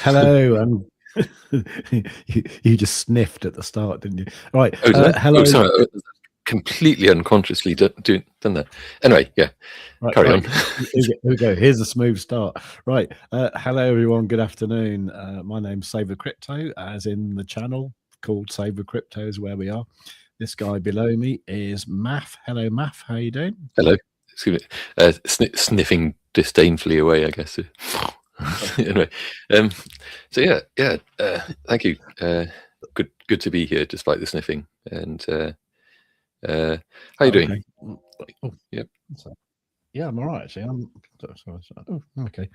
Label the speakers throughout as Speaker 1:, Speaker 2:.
Speaker 1: Hello, you just sniffed at the start, didn't you? Right.
Speaker 2: Hello. Oh, sorry, I completely unconsciously done that. Anyway, yeah.
Speaker 1: Right,
Speaker 2: Carry on.
Speaker 1: Here we go. Here's a smooth start. Right. Hello, everyone. Good afternoon. My name's savewith Crypto, as in the channel called savewith Crypto is where we are. This guy below me is Maff. Hello, Maff. How you doing?
Speaker 2: Hello. Excuse me. Sniffing disdainfully away, I guess. Anyway, so yeah. Thank you. Good to be here, despite the sniffing. And how you doing?
Speaker 1: Oh,
Speaker 2: yep.
Speaker 1: Yeah, I'm all right, actually. Sorry. Oh, okay.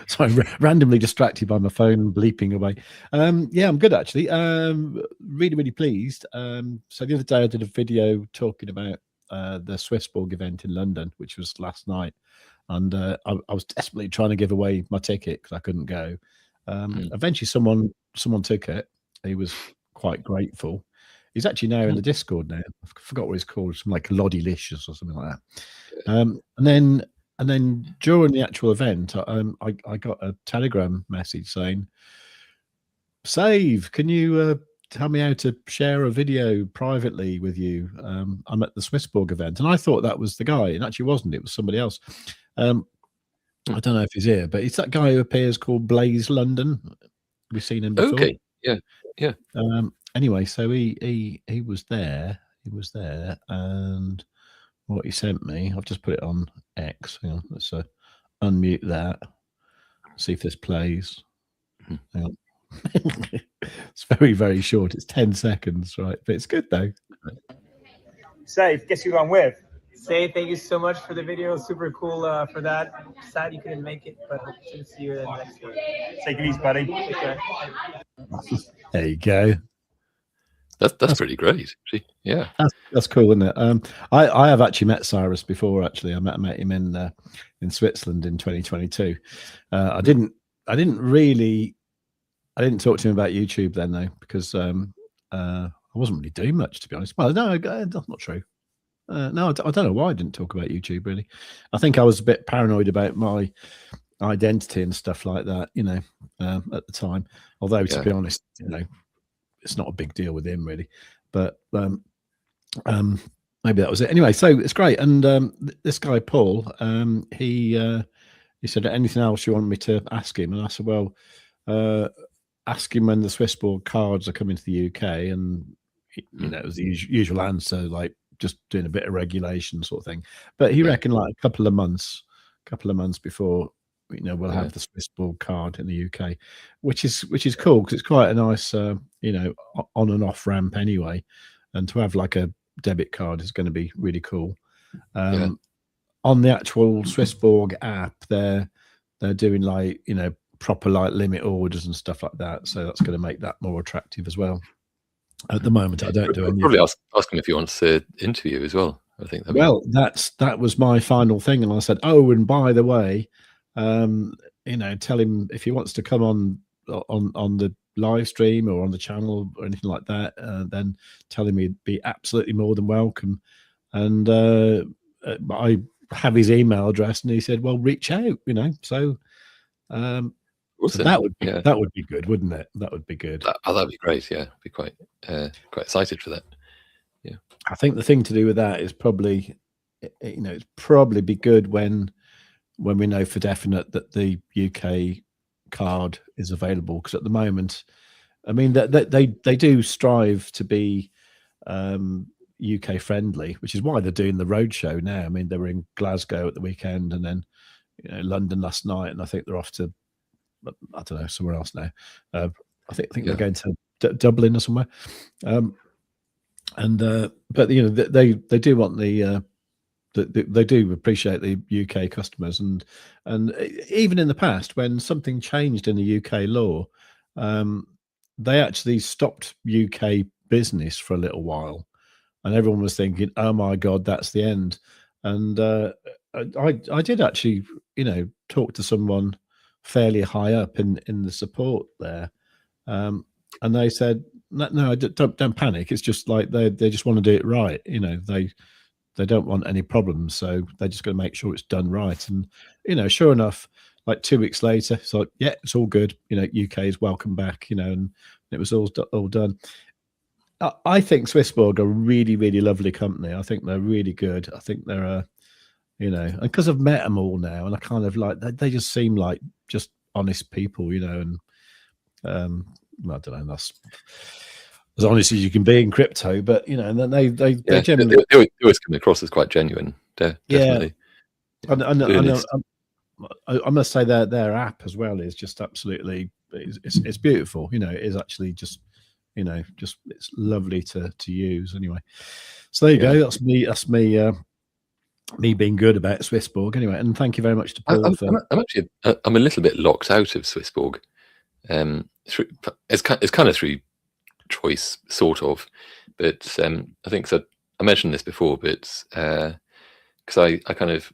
Speaker 1: Sorry, randomly distracted by my phone bleeping away. Yeah, I'm good, actually. Really pleased. So the other day I did a video talking about the Swissborg event in London, which was last night. And I was desperately trying to give away my ticket because I couldn't go. Eventually someone took it. He was quite grateful. He's actually now in the Discord now. I forgot what he's called, something like Loddylicious or something like that. And then during the actual event, I got a Telegram message saying, "Save, can you tell me how to share a video privately with you? I'm at the Swissborg event." And I thought that was the guy, and actually wasn't. It was somebody else. I don't know if he's here, but it's that guy who appears called Blaze London. We've seen him before.
Speaker 2: Okay, yeah.
Speaker 1: Anyway, so he was there. He was there, and what he sent me, I've just put it on X. Hang on, let's unmute that. See if this plays. Hang on. It's very short. It's 10 seconds, right? But it's good though.
Speaker 3: Save, guess who I'm with? Say thank you so much for the video. Super cool for that. Sad you couldn't make it, but hope to see you next week. Take it easy, buddy. Take care.
Speaker 1: There you go.
Speaker 2: That's pretty great. Yeah,
Speaker 1: that's cool, isn't it? I have actually met Cyrus before. Actually, I met him in Switzerland in 2022. I didn't talk to him about YouTube then though, because I wasn't really doing much, to be honest. Well, no, that's not true. No, I don't know why I didn't talk about YouTube really. I think I was a bit paranoid about my identity and stuff like that, at the time. Although to be honest, it's not a big deal with him really. But maybe that was it. Anyway, so it's great. And this guy Paul, he said, "Anything else you want me to ask him?" And I said, "Well, ask him when the Swissborg cards are coming to the UK." And it was the usual answer, like just doing a bit of regulation sort of thing. But he reckoned like a couple of months before we'll have the Swissborg card in the UK, which is cool because it's quite a nice on and off ramp anyway, and to have like a debit card is going to be really cool. On the actual Swissborg app, they're doing like proper like limit orders and stuff like that, so that's going to make that more attractive as well. At the moment, I don't do any.
Speaker 2: Probably ask him if he wants to interview as well. I think.
Speaker 1: That was my final thing, and I said, "Oh, and by the way, tell him if he wants to come on the live stream or on the channel or anything like that, then tell him he'd be absolutely more than welcome." And I have his email address, and he said, "Well, reach out." So. So that would be good, wouldn't it? That would be good.
Speaker 2: That'd be great. Yeah, be quite excited for that. Yeah,
Speaker 1: I think the thing to do with that is probably, it's probably be good when we know for definite that the UK card is available. Because at the moment, I mean, they do strive to be UK friendly, which is why they're doing the roadshow now. I mean, they were in Glasgow at the weekend, and then London last night, and I think they're off to, I don't know, somewhere else now. I think they're going to Dublin or somewhere. But they do want they do appreciate the UK customers, and even in the past when something changed in the UK law, they actually stopped UK business for a little while, and everyone was thinking, "Oh my God, that's the end." And I did actually, talk to someone fairly high up in the support there, and they said, no, don't panic. It's just like they just want to do it right. They don't want any problems, so they're just going to make sure it's done right. And sure enough, like 2 weeks later, it's like, yeah, it's all good. You know, UK is welcome back. You know, and it was all done. I think Swissborg are a really, really lovely company. I think they're really good. I think they're a, you know, and because I've met them all now, and I kind of like, they just seem like just honest people, you know, and I don't know, that's as honest as you can be in crypto, but you know, and then they generally
Speaker 2: they always come across as quite genuine. Definitely.
Speaker 1: And I must say their app as well is just absolutely, it's beautiful. You know, it is actually just, you know, just it's lovely to use anyway. So there you go. That's me me being good about Swissborg anyway. And thank you very much to Paul.
Speaker 2: I'm a little bit locked out of Swissborg. It's kind of through choice, sort of, but I think so. I mentioned this before, but because I kind of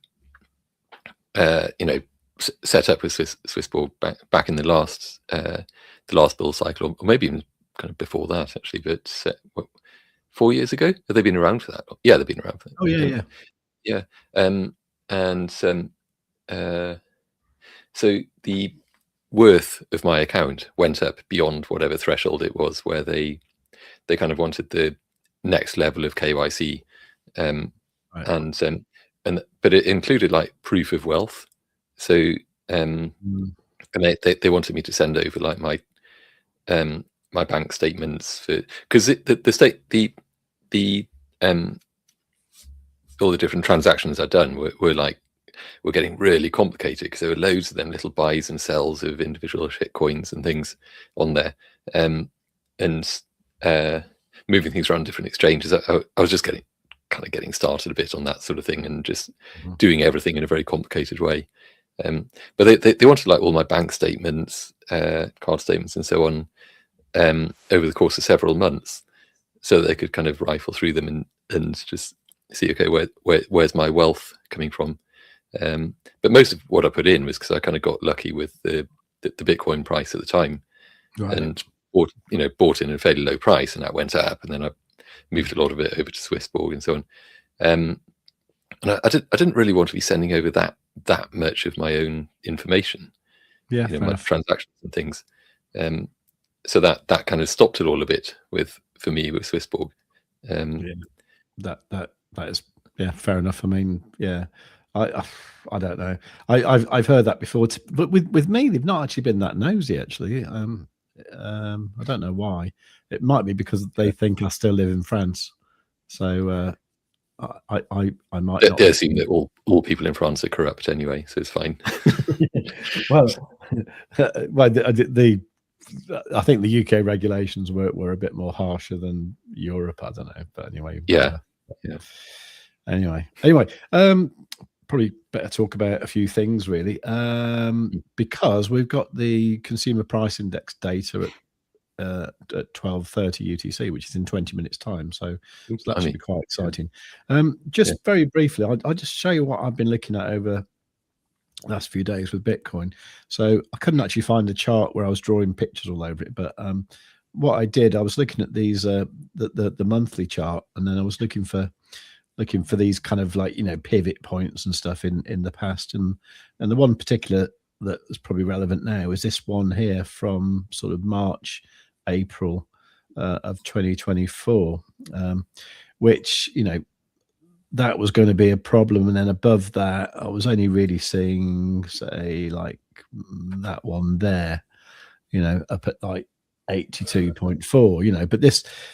Speaker 2: you know, set up with Swissborg back in the last bull cycle, or maybe even kind of before that actually. But 4 years ago, have they been around for that? Yeah, they've been around for that.
Speaker 1: Oh yeah.
Speaker 2: And so the worth of my account went up beyond whatever threshold it was, where they kind of wanted the next level of KYC, right. But it included like proof of wealth. So and they wanted me to send over like my my bank statements for, because all the different transactions I'd done were getting really complicated, because there were loads of them little buys and sells of individual shit coins and things on there, and moving things around different exchanges. I was just getting started a bit on that sort of thing, and just doing everything in a very complicated way. But they wanted like all my bank statements, card statements, and so on, over the course of several months, so they could kind of rifle through them and just see, okay, where's my wealth coming from? But most of what I put in was because I kind of got lucky with the Bitcoin price at the time, right, and bought in at a fairly low price, and that went up, and then I moved a lot of it over to Swissborg and so on. And I didn't really want to be sending over that much of my own information, my transactions and things. So that kind of stopped it all a bit for me with Swissborg.
Speaker 1: That is fair enough. I mean, I don't know. I've heard that before, but with me, they've not actually been that nosy. Actually, I don't know why. It might be because they think I still live in France. So I might not.
Speaker 2: They assume that all people in France are corrupt anyway, so it's fine.
Speaker 1: well, I think the UK regulations were a bit more harsher than Europe. I don't know, but anyway.
Speaker 2: Yeah.
Speaker 1: Anyway, probably better talk about a few things really, because we've got the consumer price index data at 12:30 UTC, which is in 20 minutes time. So that should be quite exciting. Very briefly, I'll just show you what I've been looking at over the last few days with Bitcoin. So I couldn't actually find a chart where I was drawing pictures all over it, but what I did, I was looking at these the monthly chart, and then I was looking for these kind of like, pivot points and stuff in the past, and the one particular that is probably relevant now is this one here from sort of March, April of 2024, which that was going to be a problem. And then above that, I was only really seeing, say, like that one there, up at like 82.4, but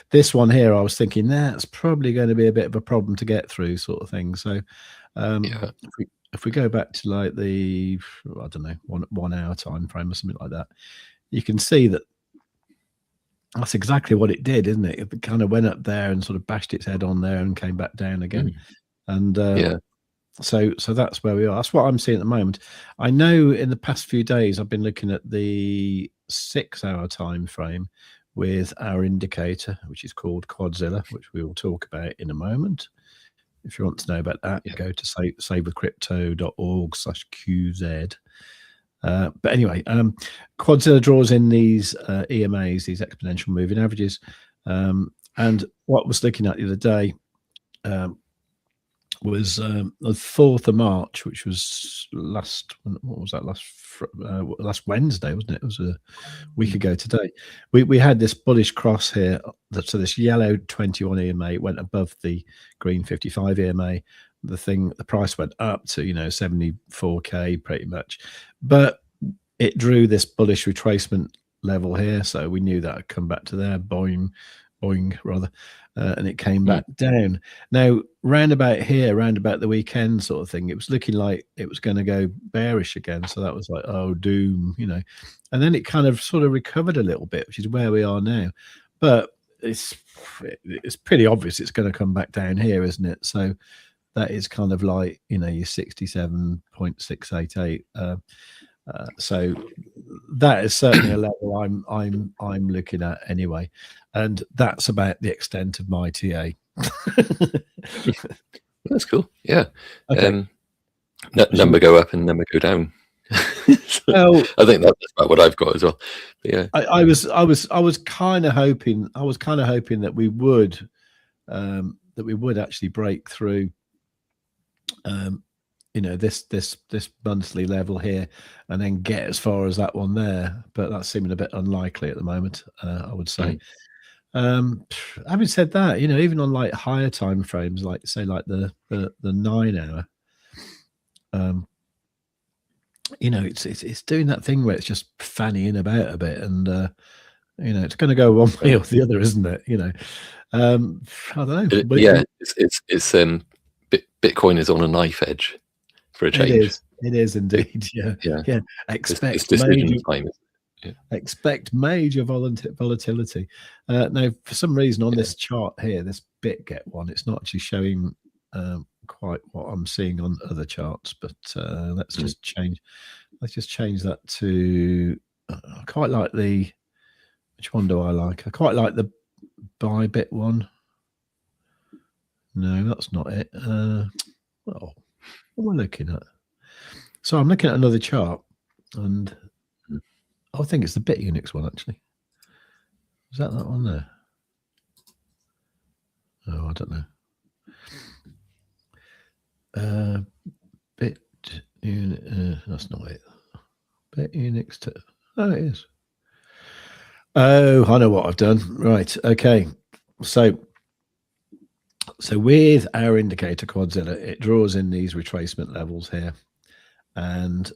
Speaker 1: this one here, I was thinking that's probably going to be a bit of a problem to get through, sort of thing. So if we go back to like the, I don't know, 1 hour time frame or something like that, you can see that that's exactly what it did, isn't it? It kind of went up there and sort of bashed its head on there and came back down again. And so that's where we are. That's what I'm seeing at the moment. I know in the past few days I've been looking at the 6 hour time frame with our indicator, which is called Quadzilla, which we will talk about in a moment. If you want to know about that, go to savewith.crypto.org/QZ. But anyway, Quadzilla draws in these EMAs, these exponential moving averages. And what I was looking at the other day, was the 4th of March, which was last Wednesday, wasn't it? It was a week ago today. We had this bullish cross here. So this yellow 21 EMA went above the green 55 EMA. The price went up to 74k pretty much, but it drew this bullish retracement level here, so we knew that would come back to there, boing rather, and it came back down. Now round about the weekend sort of thing, it was looking like it was going to go bearish again, so that was like, oh, doom, and then it kind of sort of recovered a little bit, which is where we are now. But it's pretty obvious it's going to come back down here, isn't it? So that is kind of like your 67.688. So that is certainly a level I'm looking at anyway, and that's about the extent of my TA.
Speaker 2: That's cool. Yeah.
Speaker 1: Okay.
Speaker 2: Number go up and number go down.
Speaker 1: Well,
Speaker 2: I think that's about what I've got as well. But yeah,
Speaker 1: I was kind of hoping that we would actually break through this monthly level here and then get as far as that one there, but that's seeming a bit unlikely at the moment, I would say. Having said that, even on like higher time frames, like say like the 9 hour, it's doing that thing where it's just fanning about a bit, and it's going to go one way or the other, isn't it? I don't know.
Speaker 2: It's Bitcoin is on a knife edge for a change.
Speaker 1: It is indeed. Yeah. Expect major volatility. Now, for some reason on this chart here, this BitGet one, it's not actually showing quite what I'm seeing on other charts. But let's just change that to. I quite like the. Which one do I like? I quite like the ByBit one. No, that's not it. What am I looking at? So I'm looking at another chart, and I think it's the Bitunix one, actually. Is that one there? Oh, I don't know. That's not it. Bitunix. Oh, it is. Oh, I know what I've done. Right. Okay. So with our indicator Quadzilla, it draws in these retracement levels here, and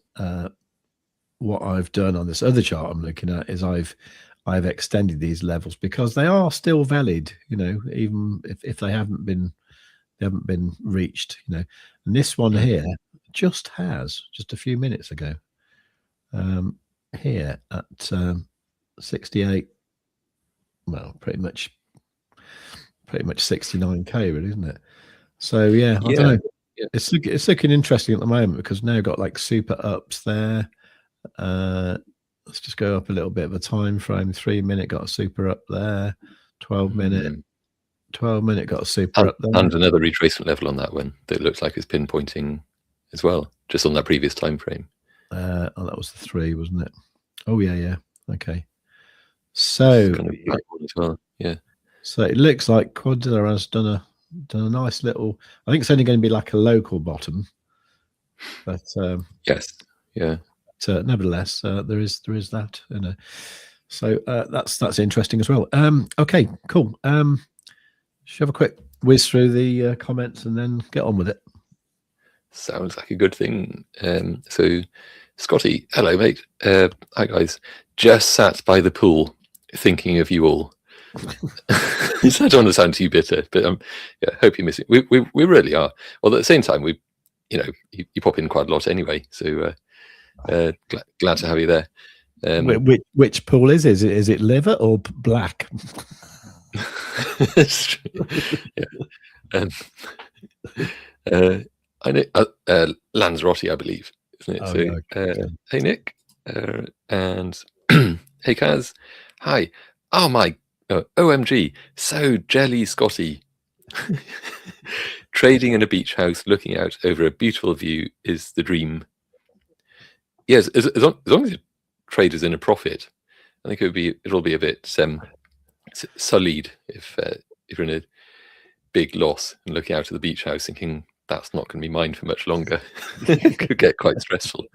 Speaker 1: what I've done on this other chart I'm looking at is I've extended these levels because they are still valid, even if they haven't been reached, and this one here just a few minutes ago here at 68, well, pretty much 69k, really, isn't it? So yeah, I don't know. Yeah. It's looking interesting at the moment because now got like super ups there. Let's just go up a little bit of a time frame. 3 minute got a super up there. 12 minute got a super up there.
Speaker 2: And another retracement level on that one that looks like it's pinpointing as well, just on that previous time frame.
Speaker 1: That was the 3, wasn't it? Oh yeah. Okay. So
Speaker 2: kind of black one as well. Yeah.
Speaker 1: So it looks like Quadzilla has done a nice little. I think it's only going to be like a local bottom, but
Speaker 2: yes, yeah.
Speaker 1: But, nevertheless, there is that, So that's interesting as well. Okay, cool. Should have a quick whiz through the comments and then get on with it.
Speaker 2: Sounds like a good thing. So, Scotty, hello, mate. Hi, guys. Just sat by the pool, thinking of you all. I don't want to sound too bitter, but hope you're missing. We really are. Well, at the same time, you pop in quite a lot anyway. So glad to have you there.
Speaker 1: Which pool is it? Is it liver or black?
Speaker 2: That's true. Yeah. I know Lanzarote, I believe, isn't it?
Speaker 1: Oh,
Speaker 2: so,
Speaker 1: okay.
Speaker 2: Hey Nick, and hey Kaz, hi. Oh my. OMG, so jelly, Scotty. Trading in a beach house, looking out over a beautiful view is the dream. Yes, as long as the trader's in a profit, I think it'll be a bit sullied if you're in a big loss and looking out at the beach house thinking, that's not going to be mined for much longer. It could get quite stressful.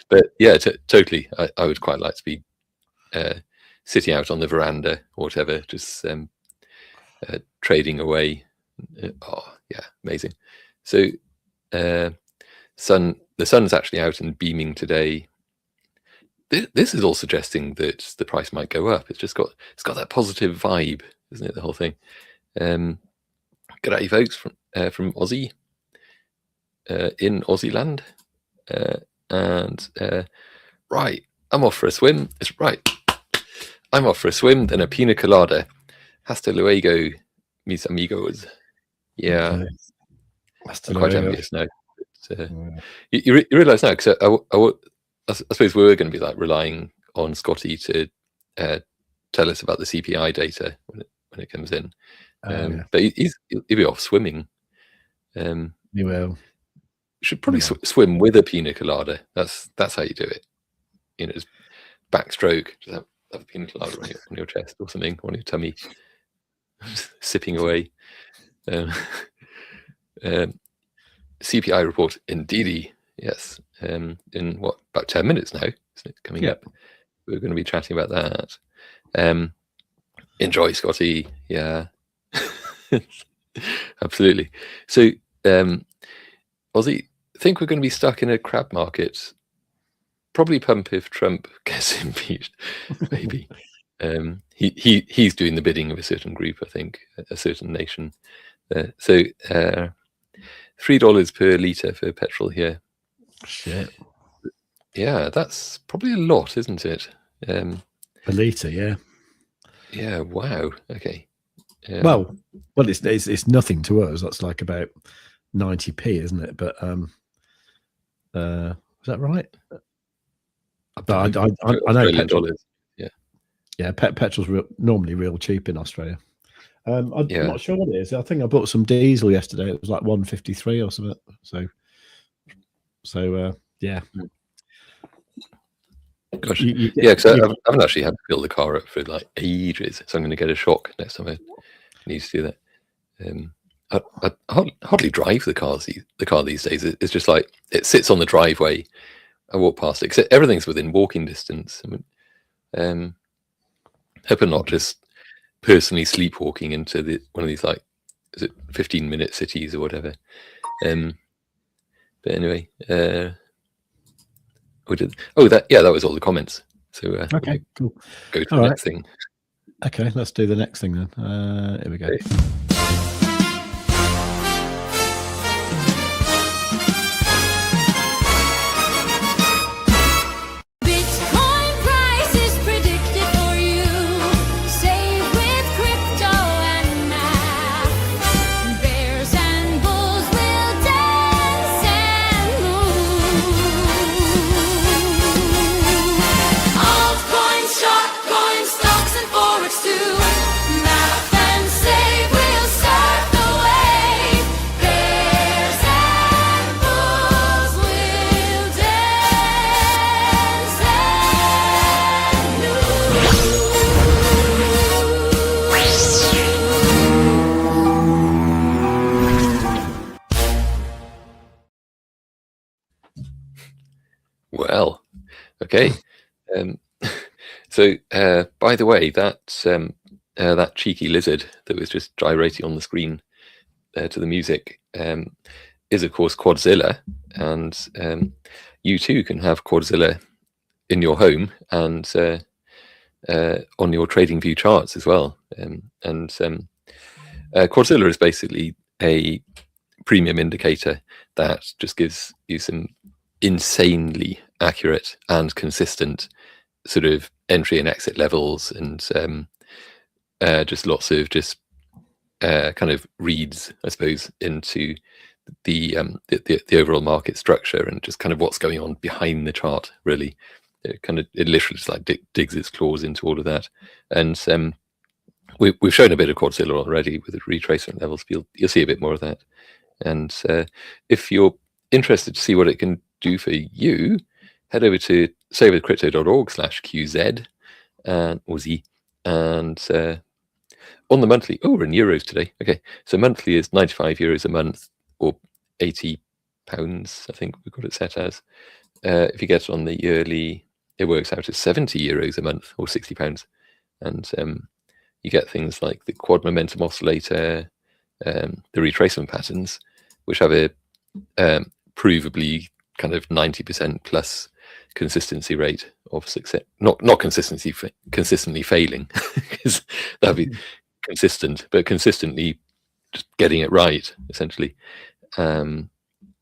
Speaker 2: But yeah, totally. I would quite like to be sitting out on the veranda or whatever, just trading away. Oh yeah, amazing. So the sun's actually out and beaming today. This is all suggesting that the price might go up. It's got that positive vibe, isn't it? The whole thing. G'day, folks, from Aussie, in Aussie land, and right, I'm off for a swim. It's right. I'm off for a swim, then a pina colada. Hasta luego, mis amigos. Yeah, I'm quite envious now. But, you realise now, because I suppose we were going to be like relying on Scotty to tell us about the CPI data when it comes in. But he'll be off swimming.
Speaker 1: He will.
Speaker 2: You should probably swim with a pina colada. That's how you do it. You know, just backstroke. Just have a pina colada on your chest or something, on your tummy, sipping away. CPI report, indeedy. Yes. In what, about 10 minutes now, isn't it, coming up? We're going to be chatting about that. Enjoy, Scotty. Yeah. Absolutely. So Aussie, I think we're going to be stuck in a crab market. Probably pump if Trump gets impeached. Maybe. He's doing the bidding of a certain group, I think, a certain nation. So $3 per litre for petrol here.
Speaker 1: Shit.
Speaker 2: Yeah, that's probably a lot, isn't it?
Speaker 1: Per litre, yeah.
Speaker 2: Yeah. Wow. Okay.
Speaker 1: Well, it's nothing to us. That's like about 90p, isn't it? But is that right? But I know petrol. Yeah, petrol's normally real cheap in Australia. I'm not sure what it is. I think I bought some diesel yesterday. It was like 153 or something. So yeah.
Speaker 2: Gosh, yeah, because I haven't actually had to fill the car up for like ages, so I'm going to get a shock next time I need to do that. I hardly drive the car these days. It's just like it sits on the driveway. I walk past it because everything's within walking distance. I mean, hope I'm not just personally sleepwalking into one of these, like, is it 15-minute cities or whatever. But anyway, that was all the comments. So
Speaker 1: okay, cool.
Speaker 2: Go to the next thing.
Speaker 1: Okay, let's do the next thing then. Here we go.
Speaker 2: Well, okay. So, by the way, that cheeky lizard that was just gyrating on the screen to the music is, of course, Quadzilla, and you too can have Quadzilla in your home and on your TradingView charts as well. Quadzilla is basically a premium indicator that just gives you some insanely accurate and consistent sort of entry and exit levels, and just lots of kind of reads, I suppose, into the overall market structure and just kind of what's going on behind the chart. Really, it literally just like digs its claws into all of that. And we've shown a bit of Quadzilla already with the retracement levels. You'll see a bit more of that. And if you're interested to see what it can do for you, head over to savewithcrypto.org/QZ and Aussie, and on the monthly, we're in euros today. Okay, so monthly is €95 a month. or £80, I think we've got it set as. If you get it on the yearly, it works out as €70 a month or £60, and you get things like the quad momentum oscillator, the retracement patterns, which have a provably kind of 90% plus consistency rate of success. Not consistently failing, because that'd be consistent, but consistently just getting it right, essentially. And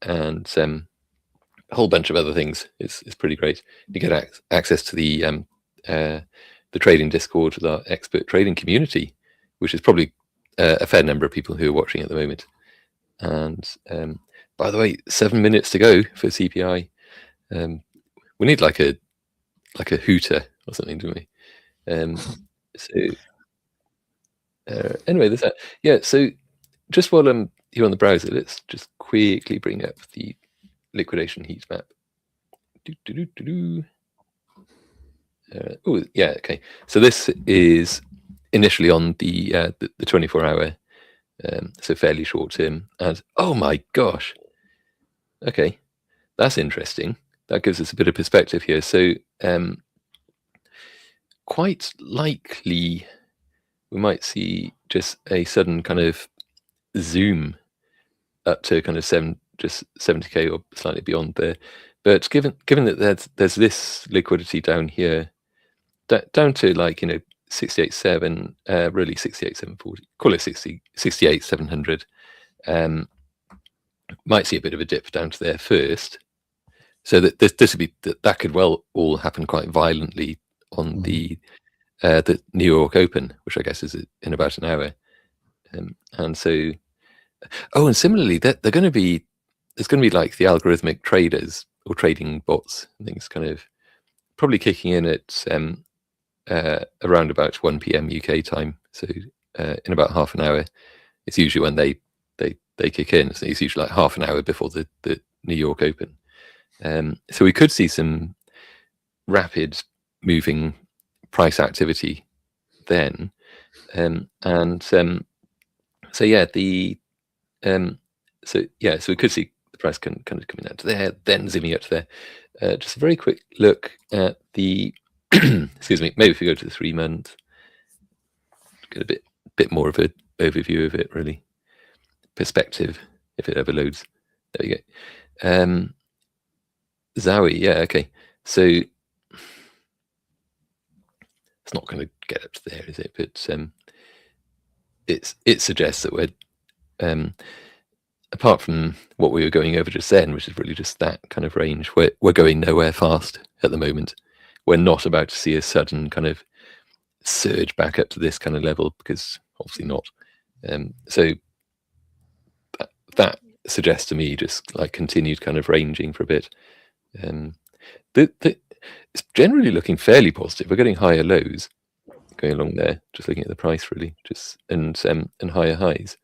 Speaker 2: a whole bunch of other things is pretty great. You get access to the trading Discord with our expert trading community, which is probably a fair number of people who are watching at the moment. And by the way, 7 minutes to go for CPI. We need like a hooter or something, don't we? Anyway, there's that. Yeah. So just while I'm here on the browser, let's just quickly bring up the liquidation heat map. Oh yeah, okay. So this is initially on the 24-hour, so fairly short term. And oh my gosh, okay, that's interesting. That gives us a bit of perspective here. So quite likely we might see just a sudden kind of zoom up to kind of 70k or slightly beyond there. But given that there's this liquidity down here, down to like 68.7, really 68.740, call it 68.700. Might see a bit of a dip down to there first. So that this would be that could well all happen quite violently on the New York Open, which I guess is in about an hour. And so, oh, and similarly, there's going to be like the algorithmic traders or trading bots and things kind of probably kicking in at around about 1 p.m. UK time. So in about half an hour, it's usually when they kick in. So it's usually like half an hour before the New York Open. So we could see some rapid moving price activity then. So we could see the price kind of coming out to there, then zooming up to there. Just a very quick look at the excuse me, maybe if we go to the 3 month, get a bit more of an overview of it, really. Perspective, if it ever loads. There we go. Zowie, yeah, okay. So it's not going to get up to there, is it? But it suggests that we're apart from what we were going over just then, which is really just that kind of range, we're going nowhere fast at the moment. We're not about to see a sudden kind of surge back up to this kind of level, because obviously not. So that suggests to me just like continued kind of ranging for a bit. It's generally looking fairly positive. We're getting higher lows going along there, just looking at the price really, just and higher highs.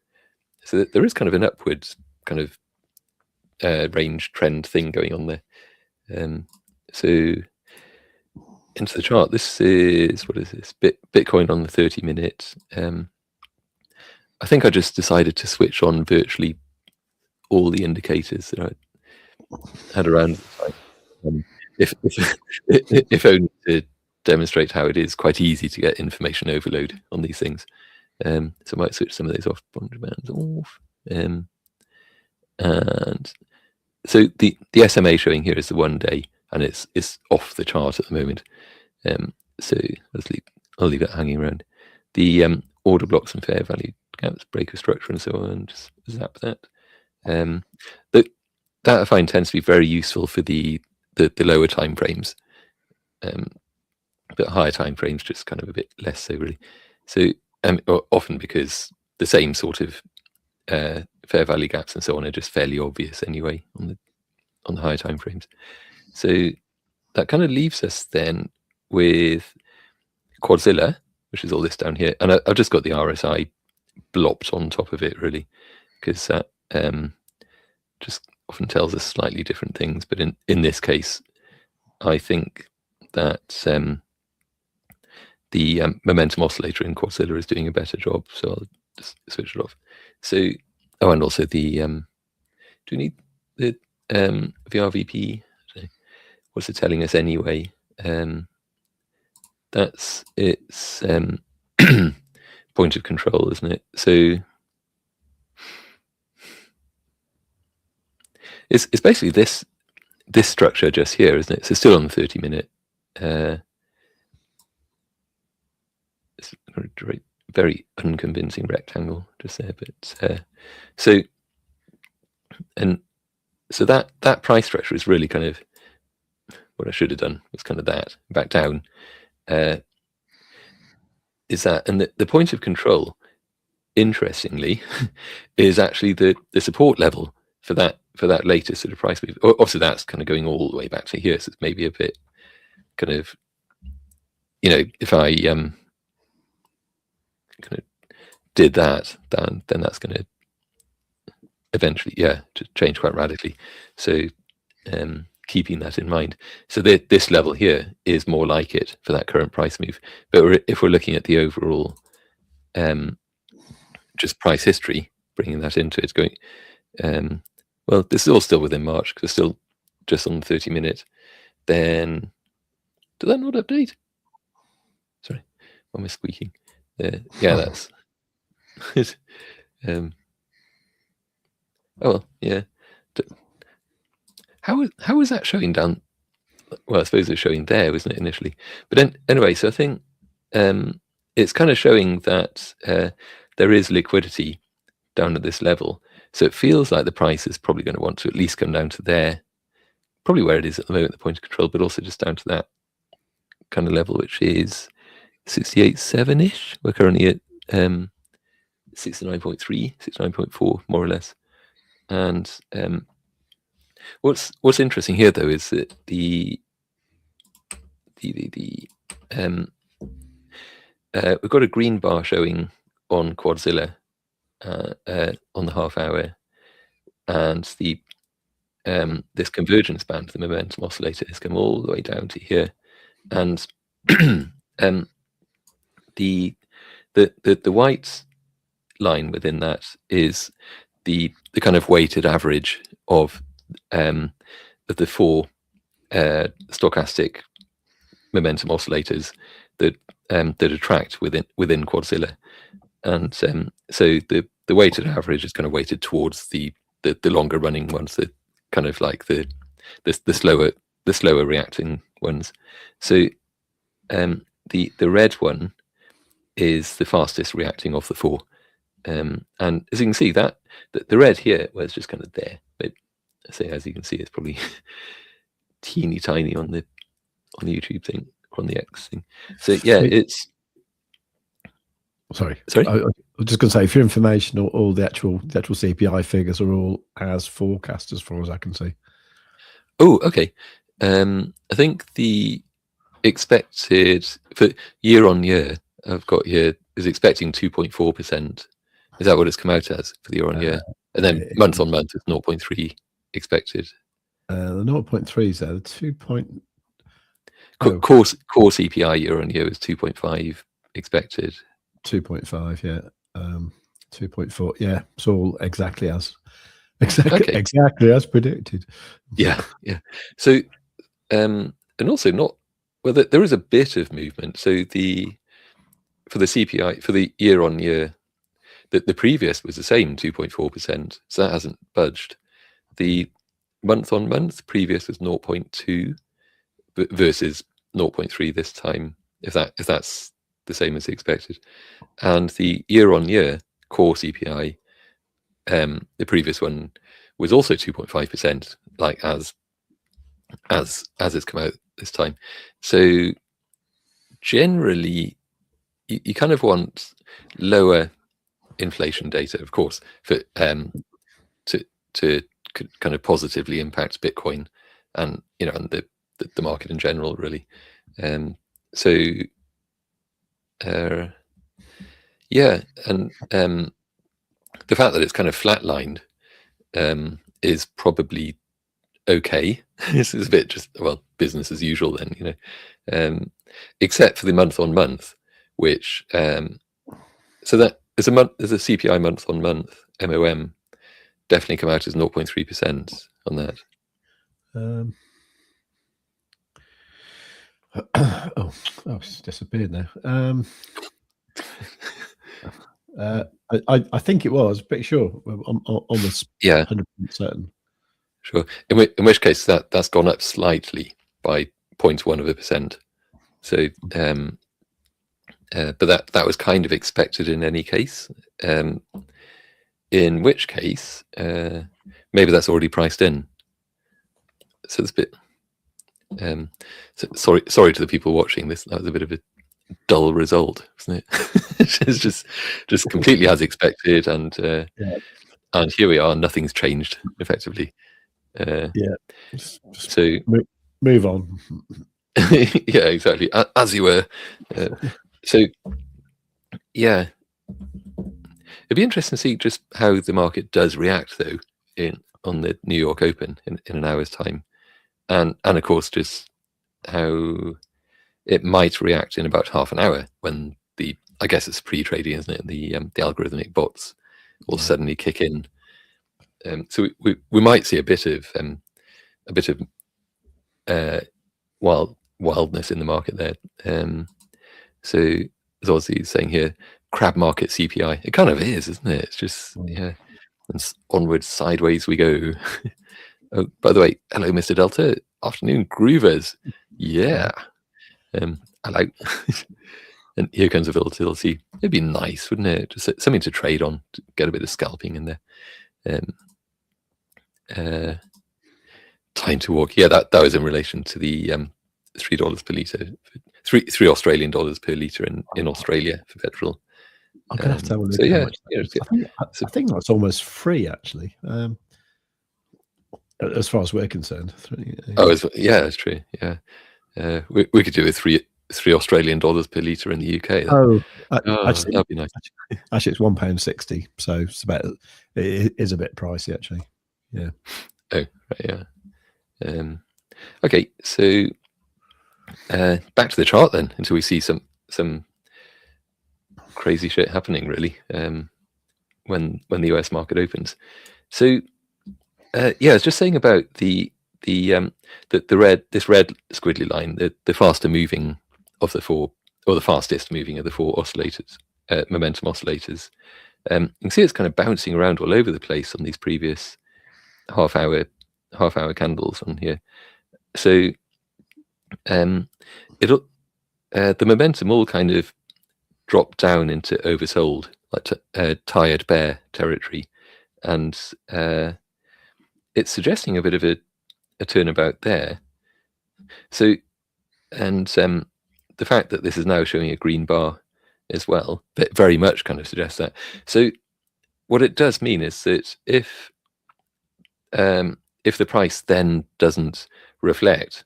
Speaker 2: So there is kind of an upwards kind of range trend thing going on there. So into the chart, this is, what is this? Bitcoin on the 30-minute. I think I just decided to switch on virtually all the indicators that I had around. If only to demonstrate how it is quite easy to get information overload on these things. So I might switch some of those off. Bond demands off. And so the SMA showing here is the 1 day, and it's off the chart at the moment. So I'll leave it hanging around. The order blocks and fair value gaps, breaker structure, and so on. Just zap that. That I find tends to be very useful for the lower time frames, but higher time frames just kind of a bit less so really. So often because the same sort of fair value gaps and so on are just fairly obvious anyway on the higher time frames. So that kind of leaves us then with Quadzilla, which is all this down here, and I've just got the RSI blopped on top of it really, because that just often tells us slightly different things. But in this case, I think that the momentum oscillator in Quadzilla is doing a better job, so I'll just switch it off. So and also the do we need the VRVP? What's it telling us anyway? That's its point of control, isn't it? So it's basically this structure just here, isn't it? So still on the 30-minute. It's a very unconvincing rectangle just there, but so that price structure is really kind of what I should have done. Was kind of that back down. Is that, and the point of control, interestingly, is actually the support level for that latest sort of price move. Obviously, that's kind of going all the way back to here, so it's maybe a bit kind of, if I kind of did that, then that's going to eventually, to change quite radically. So keeping that in mind. So this level here is more like it for that current price move. But if we're looking at the overall just price history, bringing that into it, going, well, this is all still within March because it's still just on the 30-minute. Then, did that not update? Sorry, why am I squeaking? Yeah, that's it. Oh well, yeah. How is that showing down? Well, I suppose it's showing there, wasn't it, initially? But anyway, so I think it's kind of showing that there is liquidity down at this level. So it feels like the price is probably going to want to at least come down to there, probably where it is at the moment, the point of control, but also just down to that kind of level, which is 68.7-ish. We're currently at 69.3, 69.4, more or less. And what's interesting here, though, is that we've got a green bar showing on Quadzilla on the half hour, and this convergence band, the momentum oscillator, has come all the way down to here, and the white line within that is the kind of weighted average of the four stochastic momentum oscillators that attract within Quadzilla, and so the weighted average is kind of weighted towards the longer running ones, that kind of like the slower reacting ones. So the red one is the fastest reacting of the four, and as you can see, that the red here was just kind of there, but say, as you can see, it's probably teeny tiny on the YouTube thing, or on the X thing. So yeah, it's
Speaker 1: sorry. I was just going to say, for your information, all the actual CPI figures are all as forecast, as far as I can see.
Speaker 2: Oh, okay. I think the expected for year on year I've got here is expecting 2.4%. Is that what it's come out as for the year on year? And then month on month is 0.3 expected.
Speaker 1: The 0.3 is there. The 2.
Speaker 2: Core CPI year on year is 2.5 expected.
Speaker 1: 2.5, yeah. 2.4, yeah. It's all exactly as predicted.
Speaker 2: Yeah. So, and also not, well, there is a bit of movement. So for the CPI for the year on year, the previous was the same 2.4%. So that hasn't budged. The month on month previous was 0.2 versus 0.3 this time, if that's the same as expected. And the year on year core CPI, the previous one was also 2.5%, like as it's come out this time. So generally you kind of want lower inflation data, of course, for to kind of positively impact Bitcoin and and the market in general, really. So yeah, and the fact that it's kind of flatlined is probably okay. This is a bit just, well, business as usual then, except for the month on month, which so that there's a CPI month on month MOM definitely come out as 0.3% on that.
Speaker 1: Oh, it's disappeared now. I think it was, pretty sure. I'm almost 100% certain.
Speaker 2: Sure. In which case that's gone up slightly by 0.1%. So, but that was kind of expected in any case. In which case, maybe that's already priced in. So it's a bit. So sorry to the people watching this. That was a bit of a dull result, wasn't it? It's just completely as expected, and here we are. Nothing's changed effectively. So
Speaker 1: move on.
Speaker 2: Yeah, exactly. As you were. So yeah, it'd be interesting to see just how the market does react, though, on the New York Open in an hour's time, and of course just how it might react in about half an hour when I guess it's pre-trading, isn't it? The algorithmic bots will suddenly kick in. So we might see a bit of wildness in the market there. So as Ozzy is saying here, crab market CPI. It kind of is, isn't it? It's just and onwards, sideways we go. Oh, by the way, hello, Mr. Delta. Afternoon, Groovers. Yeah. Hello. And here comes a volatility. It'd be nice, wouldn't it? Just something to trade on, to get a bit of scalping in there. Time to walk. Yeah, that was in relation to the $3 per litre, $3 Australian dollars per litre in Australia for petrol.
Speaker 1: I'm gonna have to have a look.
Speaker 2: So yeah,
Speaker 1: I think that's almost free actually. As far as we're concerned.
Speaker 2: It's true. Yeah, we could do a $3 Australian dollars per litre in the UK.
Speaker 1: Actually,
Speaker 2: that'd be nice.
Speaker 1: Actually, it's £1.60, so it's about. It is a bit pricey, actually. Yeah.
Speaker 2: Oh, right, yeah. Okay, so back to the chart then, until we see some crazy shit happening, really, when the US market opens. So I was just saying about this red squiggly line, the faster moving of the four, or the fastest moving of the four oscillators, momentum oscillators. You can see it's kind of bouncing around all over the place on these previous half hour candles on here. So the momentum all kind of dropped down into oversold, like tired bear territory, and it's suggesting a bit of a turnabout there. So, and the fact that this is now showing a green bar as well, that very much kind of suggests that. So what it does mean is that if the price then doesn't reflect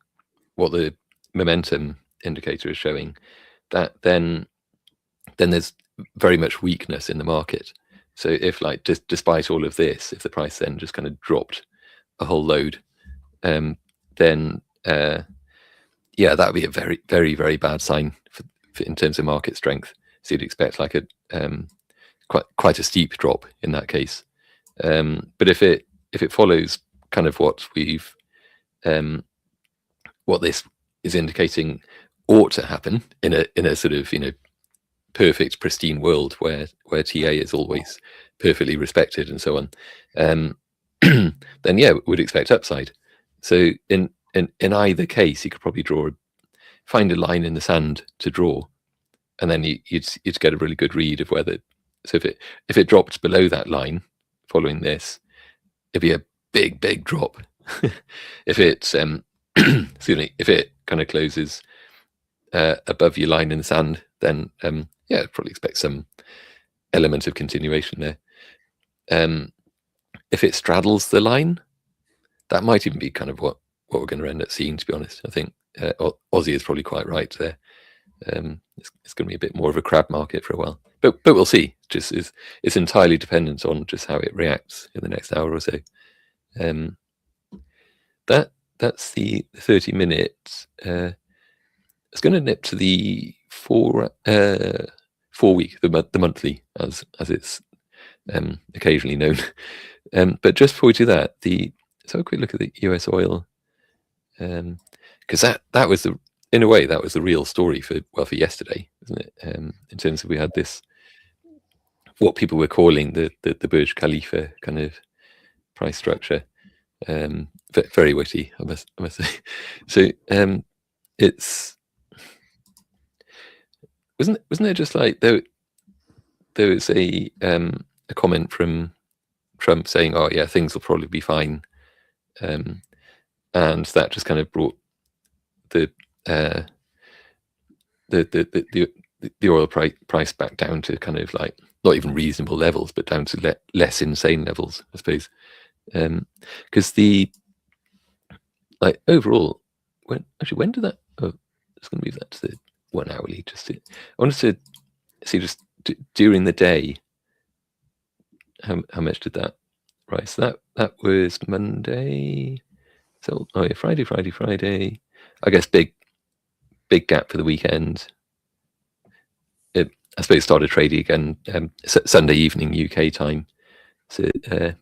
Speaker 2: what the momentum indicator is showing, that then there's very much weakness in the market. So if, like, despite all of this, if the price then just kind of dropped a whole load, then that would be a very, very, very bad sign for in terms of market strength. So you'd expect like a quite a steep drop in that case. But if it follows kind of what we've what this is indicating ought to happen in a sort of, perfect, pristine world where TA is always perfectly respected and so on, then we'd expect upside. So in either case, you could probably find a line in the sand to draw, and then you'd get a really good read of whether. So if it dropped below that line following this, it'd be a big drop. If it if it kind of closes above your line in the sand, then I'd probably expect some element of continuation there. If it straddles the line, that might even be kind of what we're going to end up seeing, to be honest. I think Aussie is probably quite right there. It's going to be a bit more of a crab market for a while, but we'll see. It's entirely dependent on just how it reacts in the next hour or so. That's the 30 minutes. It's going to nip to the 4 week, the monthly, as it's occasionally known. But just before we do that, let's have a quick look at the US oil, because that was in a way that was the real story for yesterday, isn't it? In terms of we had this, what people were calling the Burj Khalifa kind of price structure, very witty, I must say. So it's wasn't it just like there was a comment from Trump saying, "Oh yeah, things will probably be fine," and that just kind of brought the oil price back down to kind of like not even reasonable levels, but down to less insane levels, I suppose. Because overall, when did that? Oh, it's going to move that to the 1 hourly. I wanted to see just during the day how much did that rise. So that was Monday. So Friday. I guess big gap for the weekend. I suppose started trading again Sunday evening UK time. So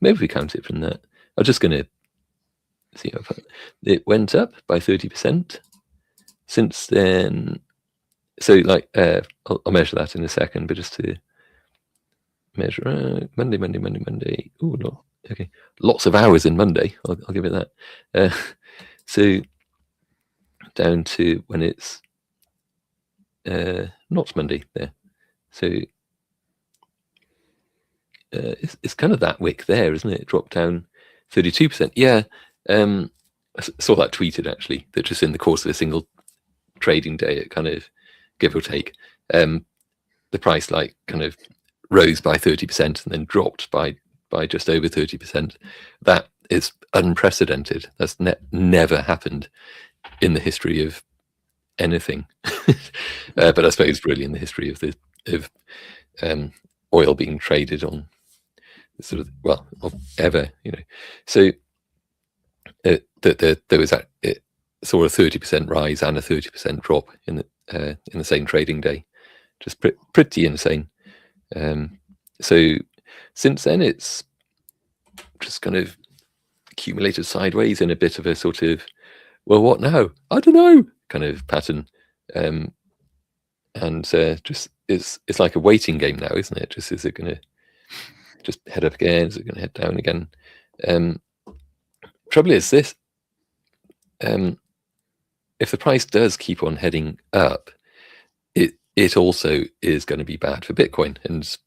Speaker 2: maybe we count it from that. I'm just going to see how far it went up by 30% since then. So I'll measure that in a second, but just to measure Monday. Oh, okay, lots of hours in Monday. I'll give it that. So down to when it's not Monday there. So it's kind of that wick there, isn't it? It dropped down 32%. Yeah, I saw that tweeted actually, that just in the course of a single trading day, it kind of give or take, the price kind of rose by 30% and then dropped by just over 30%. That is unprecedented. That's never happened in the history of anything. But I suppose really in the history of oil being traded on sort of ever, So there was it saw a 30% rise and a 30% drop in the same trading day, just pretty insane. So since then it's just kind of accumulated sideways in a bit of a sort of, well, what now? I don't know, kind of pattern. And just it's like a waiting game now, isn't it? Just is it going to just head up again? Is it going to head down again? Trouble is this: if the price does keep on heading up, it also is going to be bad for Bitcoin and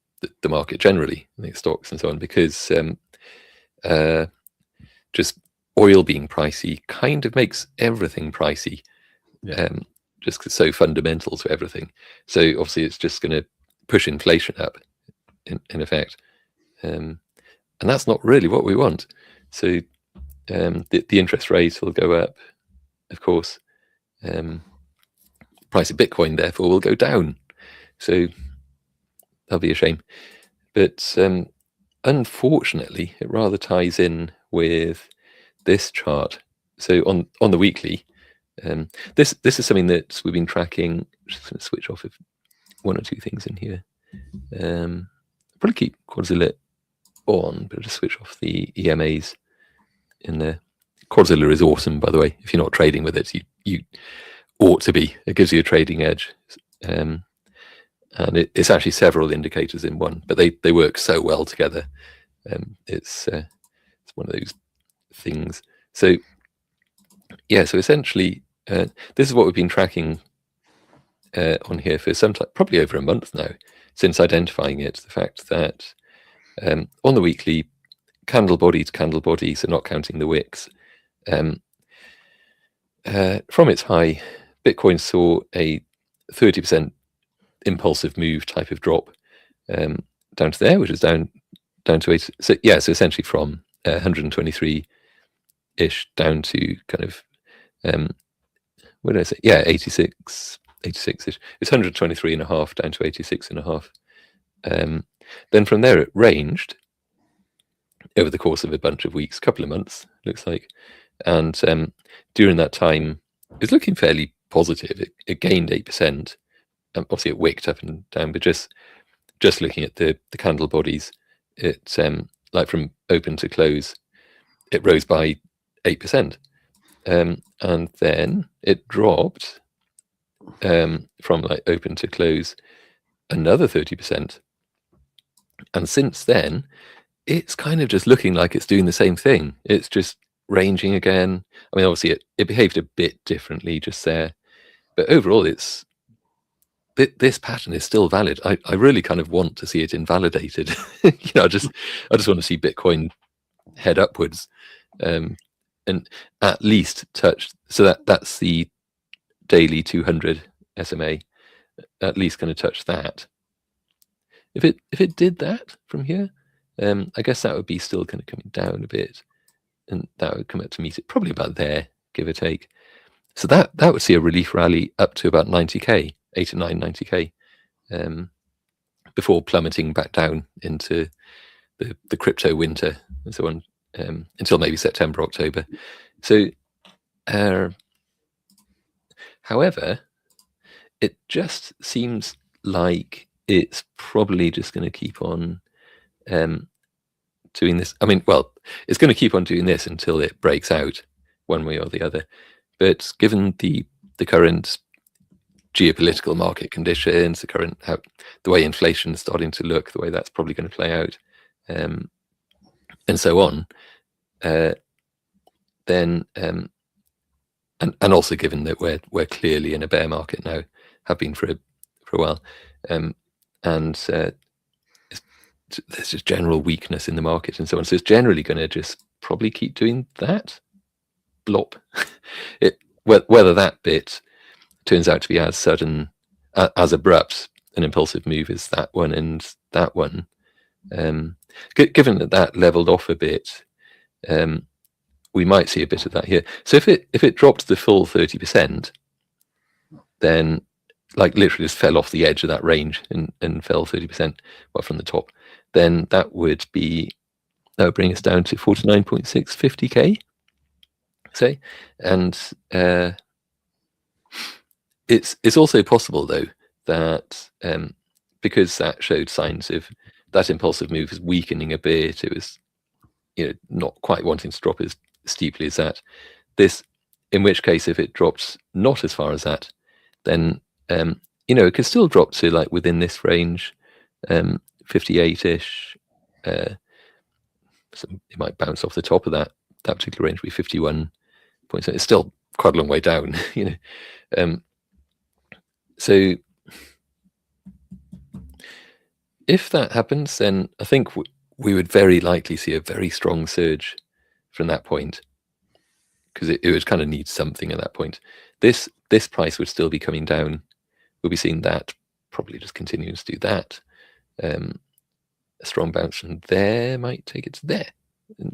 Speaker 2: the market generally, I think stocks and so on, because just oil being pricey kind of makes everything pricey.
Speaker 1: Yeah.
Speaker 2: Just 'cause it's so fundamental to everything. So obviously it's just going to push inflation up in effect. And that's not really what we want. So the interest rate will go up, of course. Price of Bitcoin, therefore, will go down. So that'll be a shame. But unfortunately, it rather ties in with this chart. So on the weekly, this is something that we've been tracking. I'm just going to switch off of one or two things in here. Probably keep Quadzilla on, but I'll just switch off the EMAs in there. Quadzilla is awesome, by the way. If you're not trading with it, you ought to be. It gives you a trading edge. And it's actually several indicators in one, but they work so well together. It's one of those things. So yeah, so essentially, this is what we've been tracking on here for some time, probably over a month now, since identifying it. The fact that on the weekly, candle body to candle body, so not counting the wicks, from its high, Bitcoin saw a 30% impulsive move type of drop down to there, which is down to 80. So yeah, so essentially from 123-ish down to kind of what did I say? Yeah, 86-ish. It's 123.5 down to 86.5. Then from there it ranged over the course of a bunch of weeks, couple of months, looks like. And during that time, it's looking fairly positive. It gained 8%. Obviously, it wicked up and down, but just looking at the candle bodies, it like from open to close, it rose by 8%, and then it dropped from like open to close another 30%, and since then it's kind of just looking like it's doing the same thing. It's just ranging again. I mean, obviously it behaved a bit differently just there, but overall it's this pattern is still valid. I really kind of want to see it invalidated. You know, I just want to see Bitcoin head upwards, and at least touch. So that's the daily 200 SMA. At least going to touch that. If it did that from here, I guess that would be still kind of coming down a bit, and that would come up to meet it probably about there, give or take. So that would see a relief rally up to about 90k, 89, 90k, before plummeting back down into the crypto winter and so on, until maybe September, October. So, however, it just seems like it's probably just going to keep on doing this. I mean, well, it's going to keep on doing this until it breaks out one way or the other. But given the current geopolitical market conditions, the way inflation is starting to look, the way that's probably going to play out, and so on, then and also given that we're clearly in a bear market now, have been for a while, and there's just general weakness in the market and so on. So it's generally going to just probably keep doing that. Blop. Whether that bit turns out to be as sudden, as abrupt an impulsive move as that one and that one, given that leveled off a bit, we might see a bit of that here. So if it dropped the full 30%, then like literally just fell off the edge of that range and fell 30%, well, from the top, then that would bring us down to 49.650k, say. And it's also possible though that because that showed signs of that impulsive move is weakening a bit, it was not quite wanting to drop as steeply as that. In which case, if it drops not as far as that, then it could still drop to like within this range, 58ish. So it might bounce off the top of that particular range, be 51 points. It's still quite a long way down, so if that happens, then I think we would very likely see a very strong surge from that point, because it would kind of need something at that point. This price would still be coming down. We'll be seeing that probably just continuing to do that. A strong bounce from there might take it to there,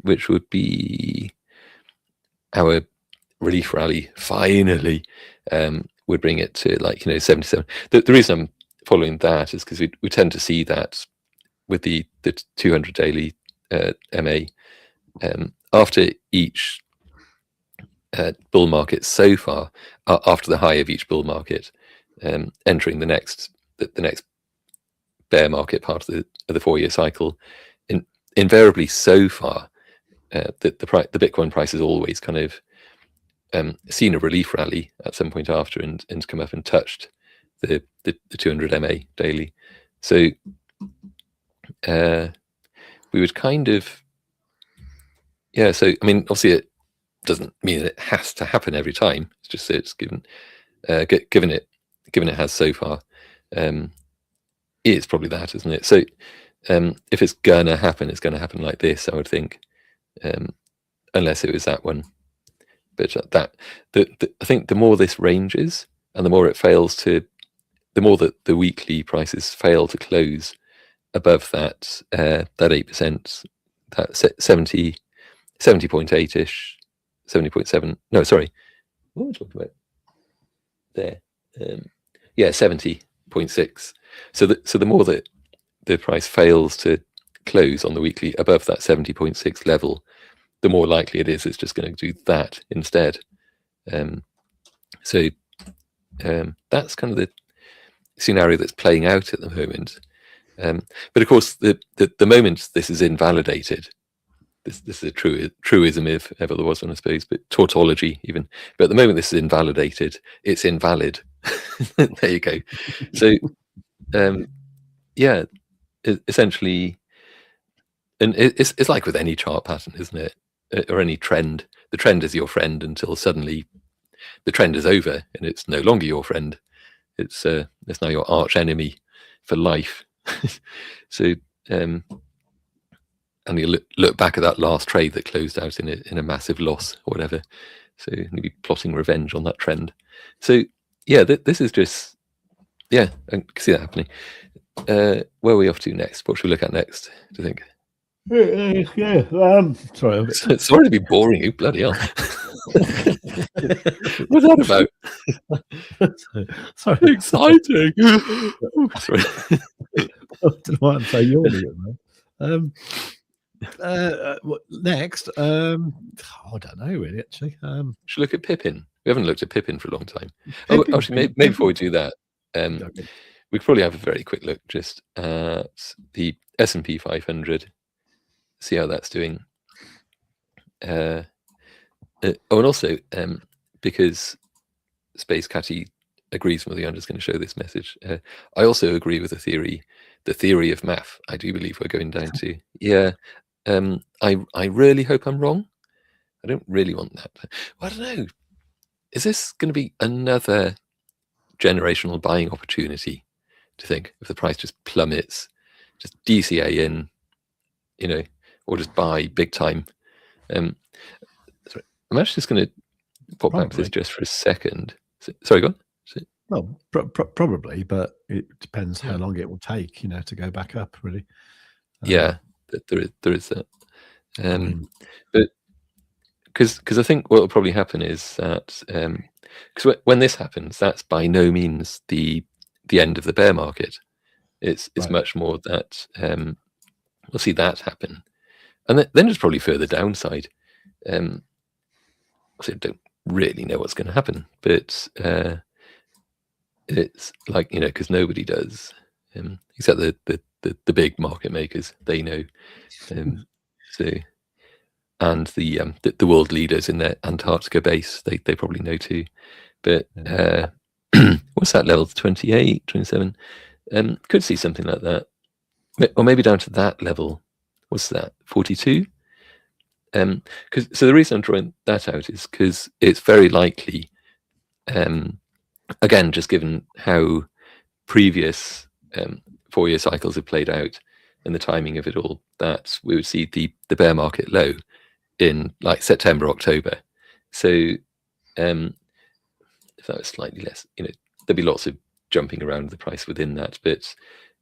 Speaker 2: which would be our relief rally finally, would bring it to like 77. The reason I'm following that is because we tend to see that with the 200 daily MA after each bull market so far, after the high of each bull market, entering the next bear market part of the 4-year cycle, invariably so far, the Bitcoin price has always kind of seen a relief rally at some point after and come up and touched the 200 MA daily. So we would kind of, so I mean, obviously it doesn't mean that it has to happen every time. It's just that it's given it has so far, it's probably that, isn't it? So if it's gonna happen, it's gonna happen like this, I would think, unless it was that one. But I think the more this ranges and the more it fails to, the more that the weekly prices fail to close above that 8%, that 70.8ish, 70.7. No, sorry, what am I talking about? There, 70.6. So the more that the price fails to close on the weekly above that 70.6 level, the more likely it is it's just going to do that instead. So that's kind of the scenario that's playing out at the moment. But of course, the moment this is invalidated, this is a truism if ever there was one, I suppose, but tautology even. But the moment this is invalidated, it's invalid. There you go. So yeah, essentially, and it's like with any chart pattern, isn't it? Or any trend. The trend is your friend until suddenly the trend is over and it's no longer your friend. It's now your arch enemy for life. So and you look back at that last trade that closed out in a massive loss or whatever. So you'll be plotting revenge on that trend. So yeah, this is just, yeah, I can see that happening. Where are we off to next? What should we look at next, do you think?
Speaker 1: Sorry,
Speaker 2: sorry to be boring you, bloody hell. What's that about?
Speaker 1: sorry.
Speaker 2: Exciting. Sorry.
Speaker 1: I don't know what I'm saying. You're what next? I don't know really. Actually,
Speaker 2: should look at Pippin. We haven't looked at Pippin for a long time. Actually, maybe before we do that, we could probably have a very quick look just at the S&P 500. See how that's doing. And also because Space Catty agrees with me, I'm just going to show this message. I also agree with the theory of math. I do believe we're going down to, yeah. I really hope I'm wrong. I don't really want that. Well, I don't know. Is this going to be another generational buying opportunity? To think if the price just plummets, just DCA in, or just buy big time. Sorry, I'm actually just going to pop back to this just for a second. Sorry, go on.
Speaker 1: Well, probably, but it depends how long it will take, to go back up. Really.
Speaker 2: Yeah, there is that. But because I think what will probably happen is that because when this happens, that's by no means the end of the bear market. It's right. Much more that we'll see that happen, and then there's probably further downside. So I don't really know what's going to happen, but it's like because nobody does, except the big market makers. They know, so and the world leaders in their Antarctica base, they probably know too. But what's that level? 28, 27. Could see something like that, or maybe down to that level. What's that? 42. So the reason I'm drawing that out is because it's very likely, again, just given how previous 4-year cycles have played out and the timing of it all, that we would see the bear market low in like September, October. So if that was slightly less, there'd be lots of jumping around the price within that. But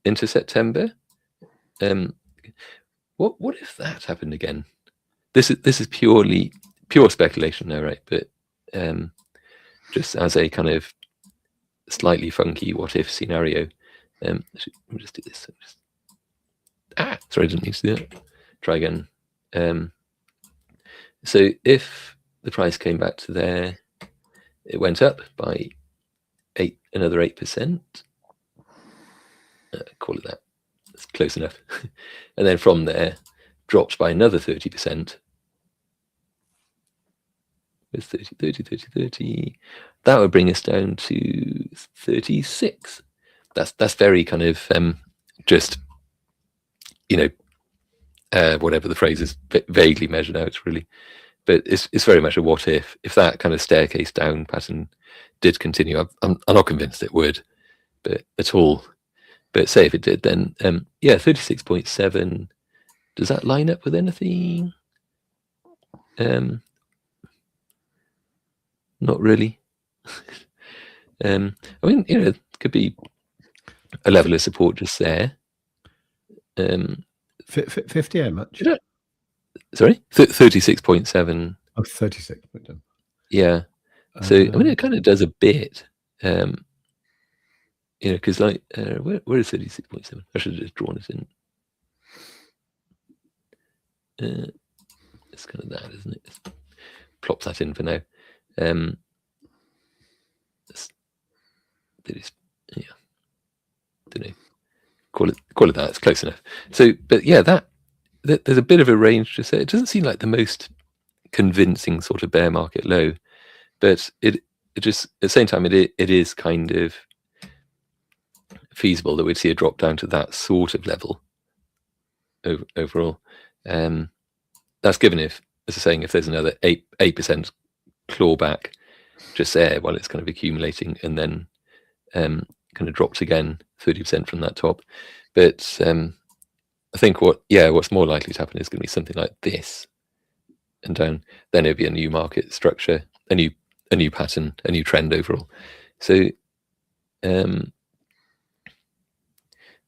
Speaker 2: into September, what if that happened again? This is pure speculation now, right? But just as a kind of slightly funky what if scenario, let me just do this. Sorry, I didn't need to do that. Try again. So if the price came back to there, it went up by another 8%. Call it that. That's close enough. And then from there, dropped by another 30%. With 30. That would bring us down to 36. That's very kind of just whatever the phrase is, vaguely measured out really. But it's very much a what if that kind of staircase down pattern did continue. I'm not convinced it would, but at all. But say if it did, then 36.7. Does that line up with anything? Not really. I mean, it could be a level of support just there.
Speaker 1: 50, how much?
Speaker 2: Sorry, 36.7.
Speaker 1: Oh, 36.7.
Speaker 2: Yeah. So I mean, it kind of does a bit. Because like, where is 36.7? I should have just drawn it in. It's kind of that, isn't it? Just plop that in for now. That is, yeah. Don't know. call it that. It's close enough. So, but yeah, there's a bit of a range to say. It doesn't seem like the most convincing sort of bear market low, but it just, at the same time, it is kind of feasible that we'd see a drop down to that sort of level overall. That's given if, as I'm saying, if there's another 8% clawback just there while it's kind of accumulating, and then kind of drops again 30% from that top. But I think what's more likely to happen is going to be something like this and down. Then it'll be a new market structure, a new pattern, a new trend overall. So,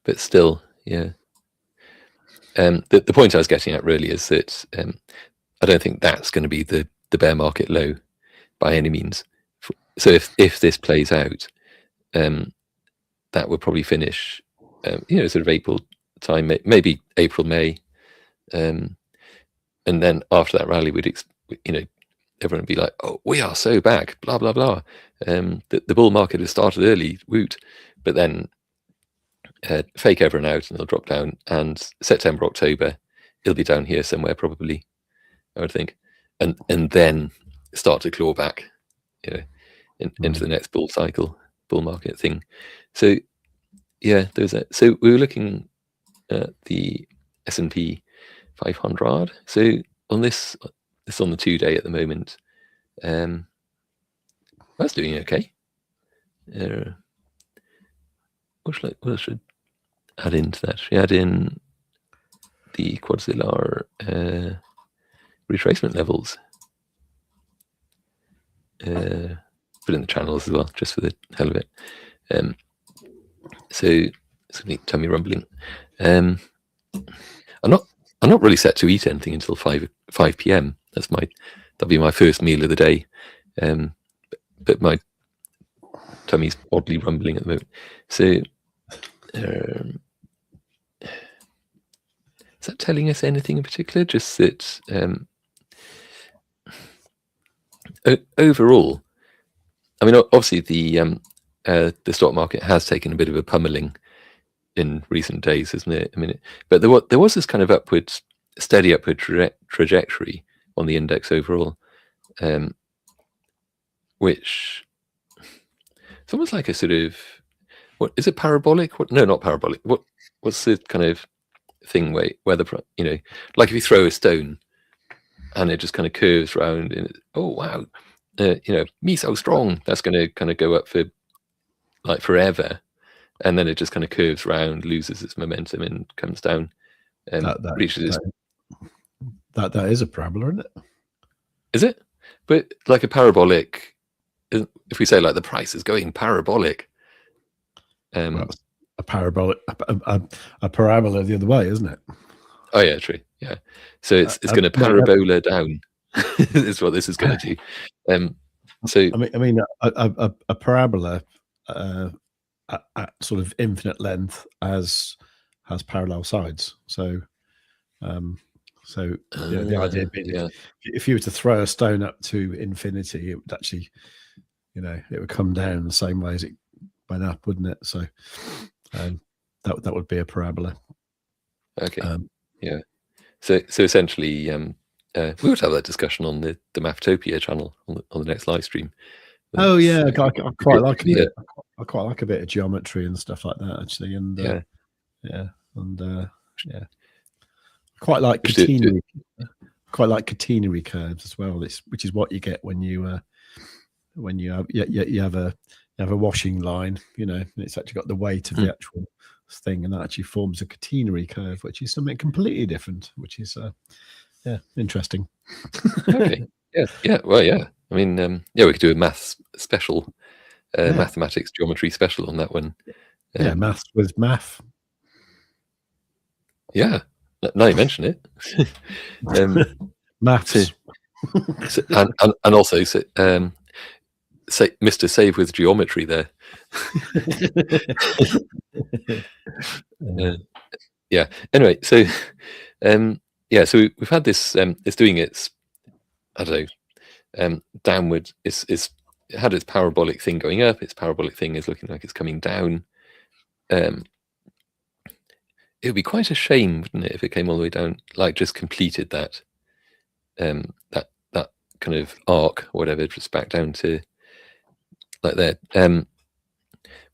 Speaker 2: but still, yeah. The point I was getting at really is that I don't think that's going to be the bear market low by any means. So if this plays out, that would probably finish, sort of April time, maybe April, May, and then after that rally, everyone would be like, "Oh, we are so back," blah blah blah. The bull market has started early, woot, but then fake everyone out and it'll drop down, and September, October, it'll be down here somewhere probably, I would think, and then start to claw back, into the next bull market thing. So yeah, so we were looking at the S&P 500. So on this on the 2-day at the moment, that's doing okay. What should add into that? Should we add in the Quadzilla retracement levels? Put in the channels as well, just for the hell of it. So it's going to tummy rumbling. I'm not really set to eat anything until 5 p.m. That'll be my first meal of the day. But my tummy's oddly rumbling at the moment. So is that telling us anything in particular? Just that overall, I mean, obviously the stock market has taken a bit of a pummeling in recent days, isn't it? I mean, but there was this kind of steady upward trajectory on the index overall, which it's almost like a sort of, what is it, parabolic? No, not parabolic. What's the kind of thing where like if you throw a stone and it just kind of curves around, and oh wow, me so strong, that's going to kind of go up for like forever, and then it just kind of curves around, loses its momentum, and comes down and reaches
Speaker 1: that is a parabola, isn't it?
Speaker 2: Is it? But like a parabolic, if we say like the price is going parabolic,
Speaker 1: well, a parabolic, a parabola the other way, isn't it?
Speaker 2: Oh yeah, true. Yeah, so it's going to parabola down. Is what this is going to do. So
Speaker 1: I mean, a parabola at sort of infinite length has parallel sides. So, the idea being, if you were to throw a stone up to infinity, it would actually, it would come down the same way as it went up, wouldn't it? So, that would be a parabola.
Speaker 2: Okay. Yeah. So essentially, we would have that discussion on the Maftopia channel on the next live stream.
Speaker 1: Oh yeah, I quite like it. I quite like a bit of geometry and stuff like that, actually. And quite like catenary. Quite like catenary curves as well. Which is what you get when you have a washing line. It's actually got the weight of the actual thing, and that actually forms a catenary curve, which is something completely different. Which is interesting.
Speaker 2: Okay. Yeah. Well, yeah. I mean, we could do a maths special, mathematics geometry special on that one.
Speaker 1: Maths with maff.
Speaker 2: Yeah. Now you mention it.
Speaker 1: Maths.
Speaker 2: and also, say Mr. Save with geometry there. Yeah. Anyway, so so we've had this. It's doing its, I don't know, downward. It had its parabolic thing going up. Its parabolic thing is looking like it's coming down. it would be quite a shame, wouldn't it, if it came all the way down, like just completed that that kind of arc or whatever, just back down to like there.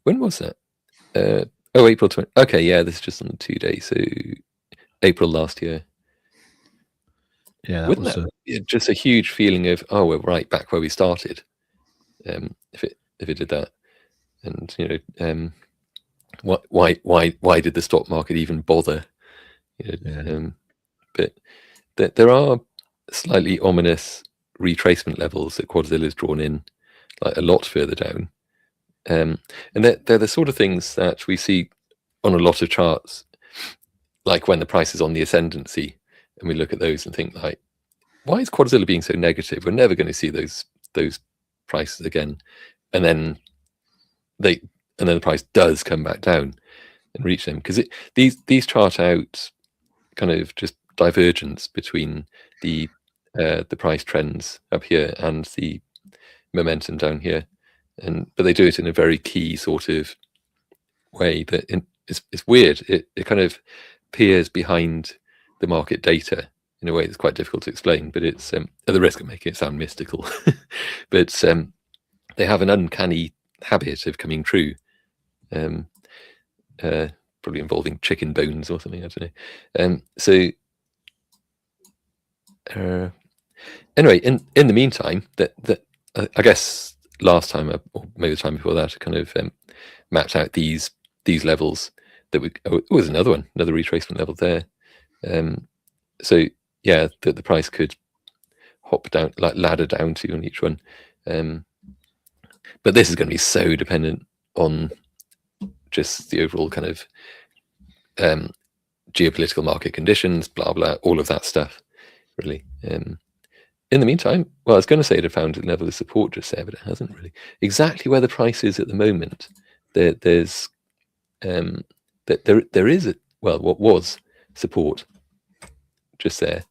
Speaker 2: When was that? Oh, April 20. Okay, yeah, this is just on the 2 days, so April last year.
Speaker 1: Yeah,
Speaker 2: Wouldn't that just a huge feeling of, oh, we're right back where we started, if it did that. And you know, why did the stock market even bother? You know, but there are slightly ominous retracement levels that Quadzilla is drawn in, like a lot further down, and they're the sort of things that we see on a lot of charts, like when the price is on the ascendancy, and we look at those and think like, why is Quadzilla being so negative? We're never going to see those prices again, and then the price does come back down and reach them, because these chart out kind of just divergence between the price trends up here and the momentum down here, but they do it in a very key sort of way that it's weird. It kind of peers behind the market data in a way that's quite difficult to explain, but it's at the risk of making it sound mystical. But they have an uncanny habit of coming true, probably involving chicken bones or something, I don't know. So anyway, in the meantime, that I guess last time, or maybe the time before that, kind of mapped out these levels that was another retracement level there. So yeah, that the price could hop down, like ladder down to on each one. But this is going to be so dependent on just the overall kind of geopolitical market conditions, blah blah, all of that stuff, really. In the meantime, well, I was going to say it had found a level of support just there, but it hasn't really. Exactly where the price is at the moment, there's there is what was support just there,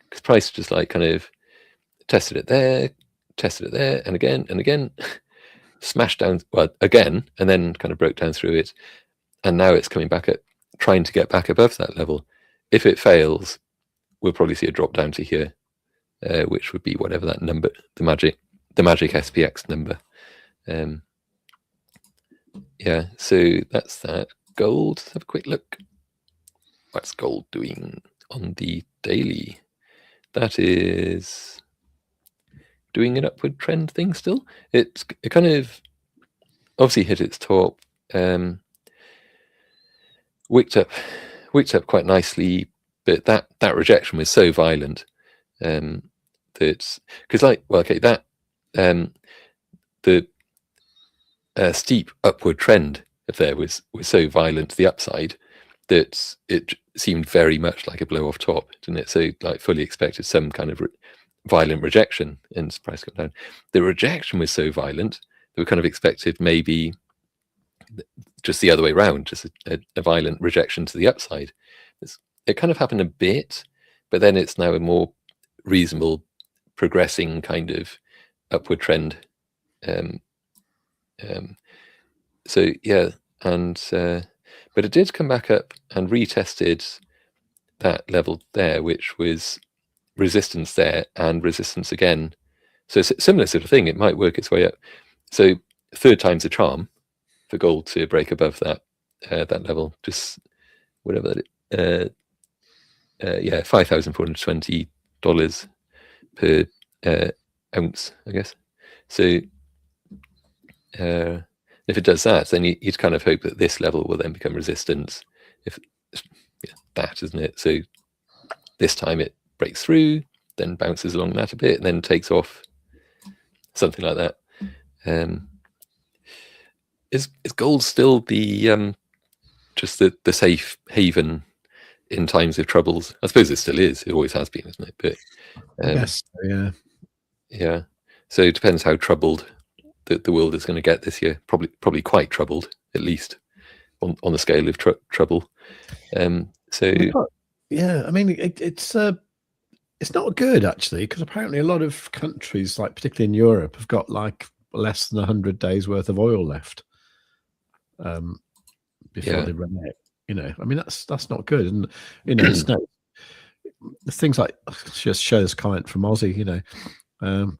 Speaker 2: because price just like kind of tested it there, and again, smashed down again, and then kind of broke down through it, and now it's coming back trying to get back above that level. If it fails, we'll probably see a drop down to here, which would be whatever that number, the magic SPX number. Yeah, so that's that. Gold, let's have a quick look. What's gold doing on the daily? That is doing an upward trend thing still. It kind of obviously hit its top, wicked up quite nicely, but that rejection was so violent that, because that the steep upward trend if there was so violent to the upside that it seemed very much like a blow off top, didn't it? So like fully expected some kind of violent rejection and the price got down. The rejection was so violent that we kind of expected maybe just the other way around, just a violent rejection to the upside. It kind of happened a bit, but then it's now a more reasonable progressing kind of upward trend. So yeah, and but it did come back up and retested that level there, which was resistance there and resistance again. So it's a similar sort of thing. It might work its way up. So third time's a charm for gold to break above that that level. Just whatever that yeah, $5,420 per ounce, I guess. So if it does that, then you'd kind of hope that this level will then become resistance. If that, isn't it? So this time it breaks through, then bounces along that a bit, and then takes off, something like that. Is gold still the just the safe haven in times of troubles? I suppose it still is. It always has been, isn't it? But
Speaker 1: yes,
Speaker 2: yeah. So it depends how troubled the world is going to get this year. Probably quite troubled, at least on the scale of trouble. So
Speaker 1: yeah, I mean it's not good actually, because apparently a lot of countries, like particularly in Europe, have got like less than 100 days worth of oil left before they run out. You know, I mean, that's not good. And you know, it's things like just shows comment from Aussie. You know,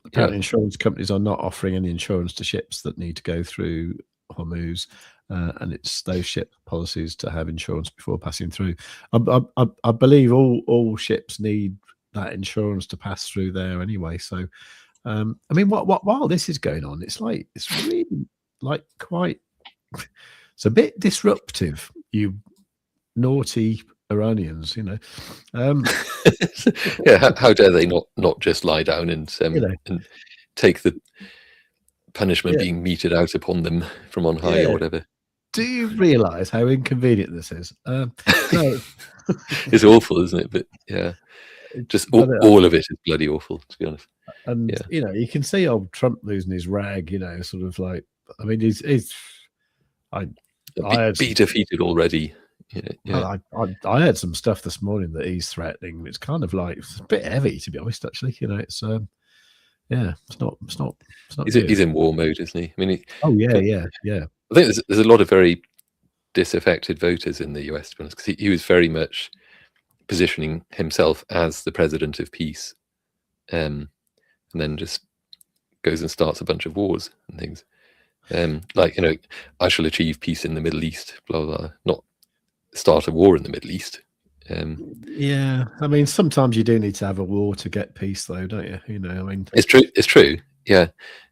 Speaker 1: apparently insurance companies are not offering any insurance to ships that need to go through Hormuz, and it's those ship policies to have insurance before passing through. I believe all ships need that insurance to pass through there anyway. So, I mean, while this is going on, it's really like quite. It's a bit disruptive, you naughty Iranians, you know.
Speaker 2: Yeah, how dare they not just lie down and and take the punishment being meted out upon them from on high or whatever.
Speaker 1: Do you realise how inconvenient this is? No.
Speaker 2: It's awful, isn't it? But yeah, just all of it is bloody awful, to be honest.
Speaker 1: And you know, you can see old Trump losing his rag. You know, sort of like, I mean, I had
Speaker 2: defeated already.
Speaker 1: I heard some stuff this morning that he's threatening. It's kind of like, it's a bit heavy, to be honest. Actually, you know, it's it's not.
Speaker 2: He's in war mode, isn't he? I mean,
Speaker 1: yeah.
Speaker 2: I think there's a lot of very disaffected voters in the US, to be honest, because he was very much positioning himself as the president of peace, and then just goes and starts a bunch of wars and things. Like, you know, I shall achieve peace in the Middle East, blah, blah, blah. Not start a war in the Middle East.
Speaker 1: Yeah, I mean, sometimes you do need to have a war to get peace, though, don't you? You know, I mean,
Speaker 2: it's true. Yeah,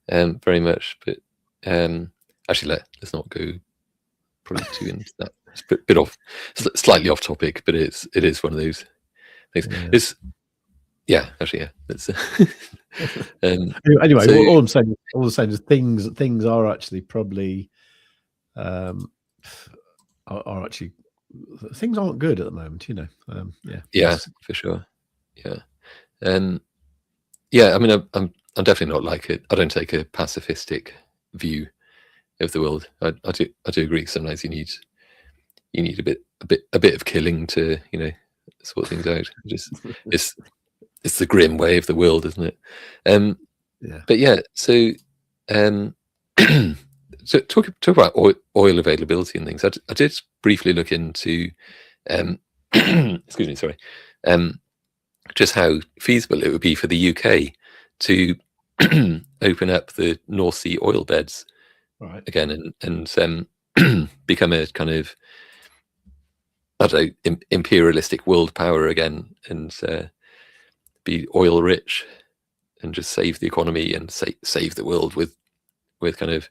Speaker 2: very much. But actually, let's not go probably too into that. It's a bit off, slightly off topic, but it is one of those things. It's
Speaker 1: anyway, so, all I'm saying is things are actually probably are actually, things aren't good at the moment, you know.
Speaker 2: Yeah, for sure. Yeah. I mean, I'm definitely not like it. I don't take a pacifistic view of the world. I do agree. Sometimes you need a bit of killing to, you know, sort things out. It's the grim way of the world, isn't it? But yeah, so so talk about oil availability and things. I did briefly look into excuse me, sorry, just how feasible it would be for the UK to open up the North Sea oil beds again and become a kind of, I don't know, imperialistic world power again, and be oil rich and just save the economy and save the world with kind of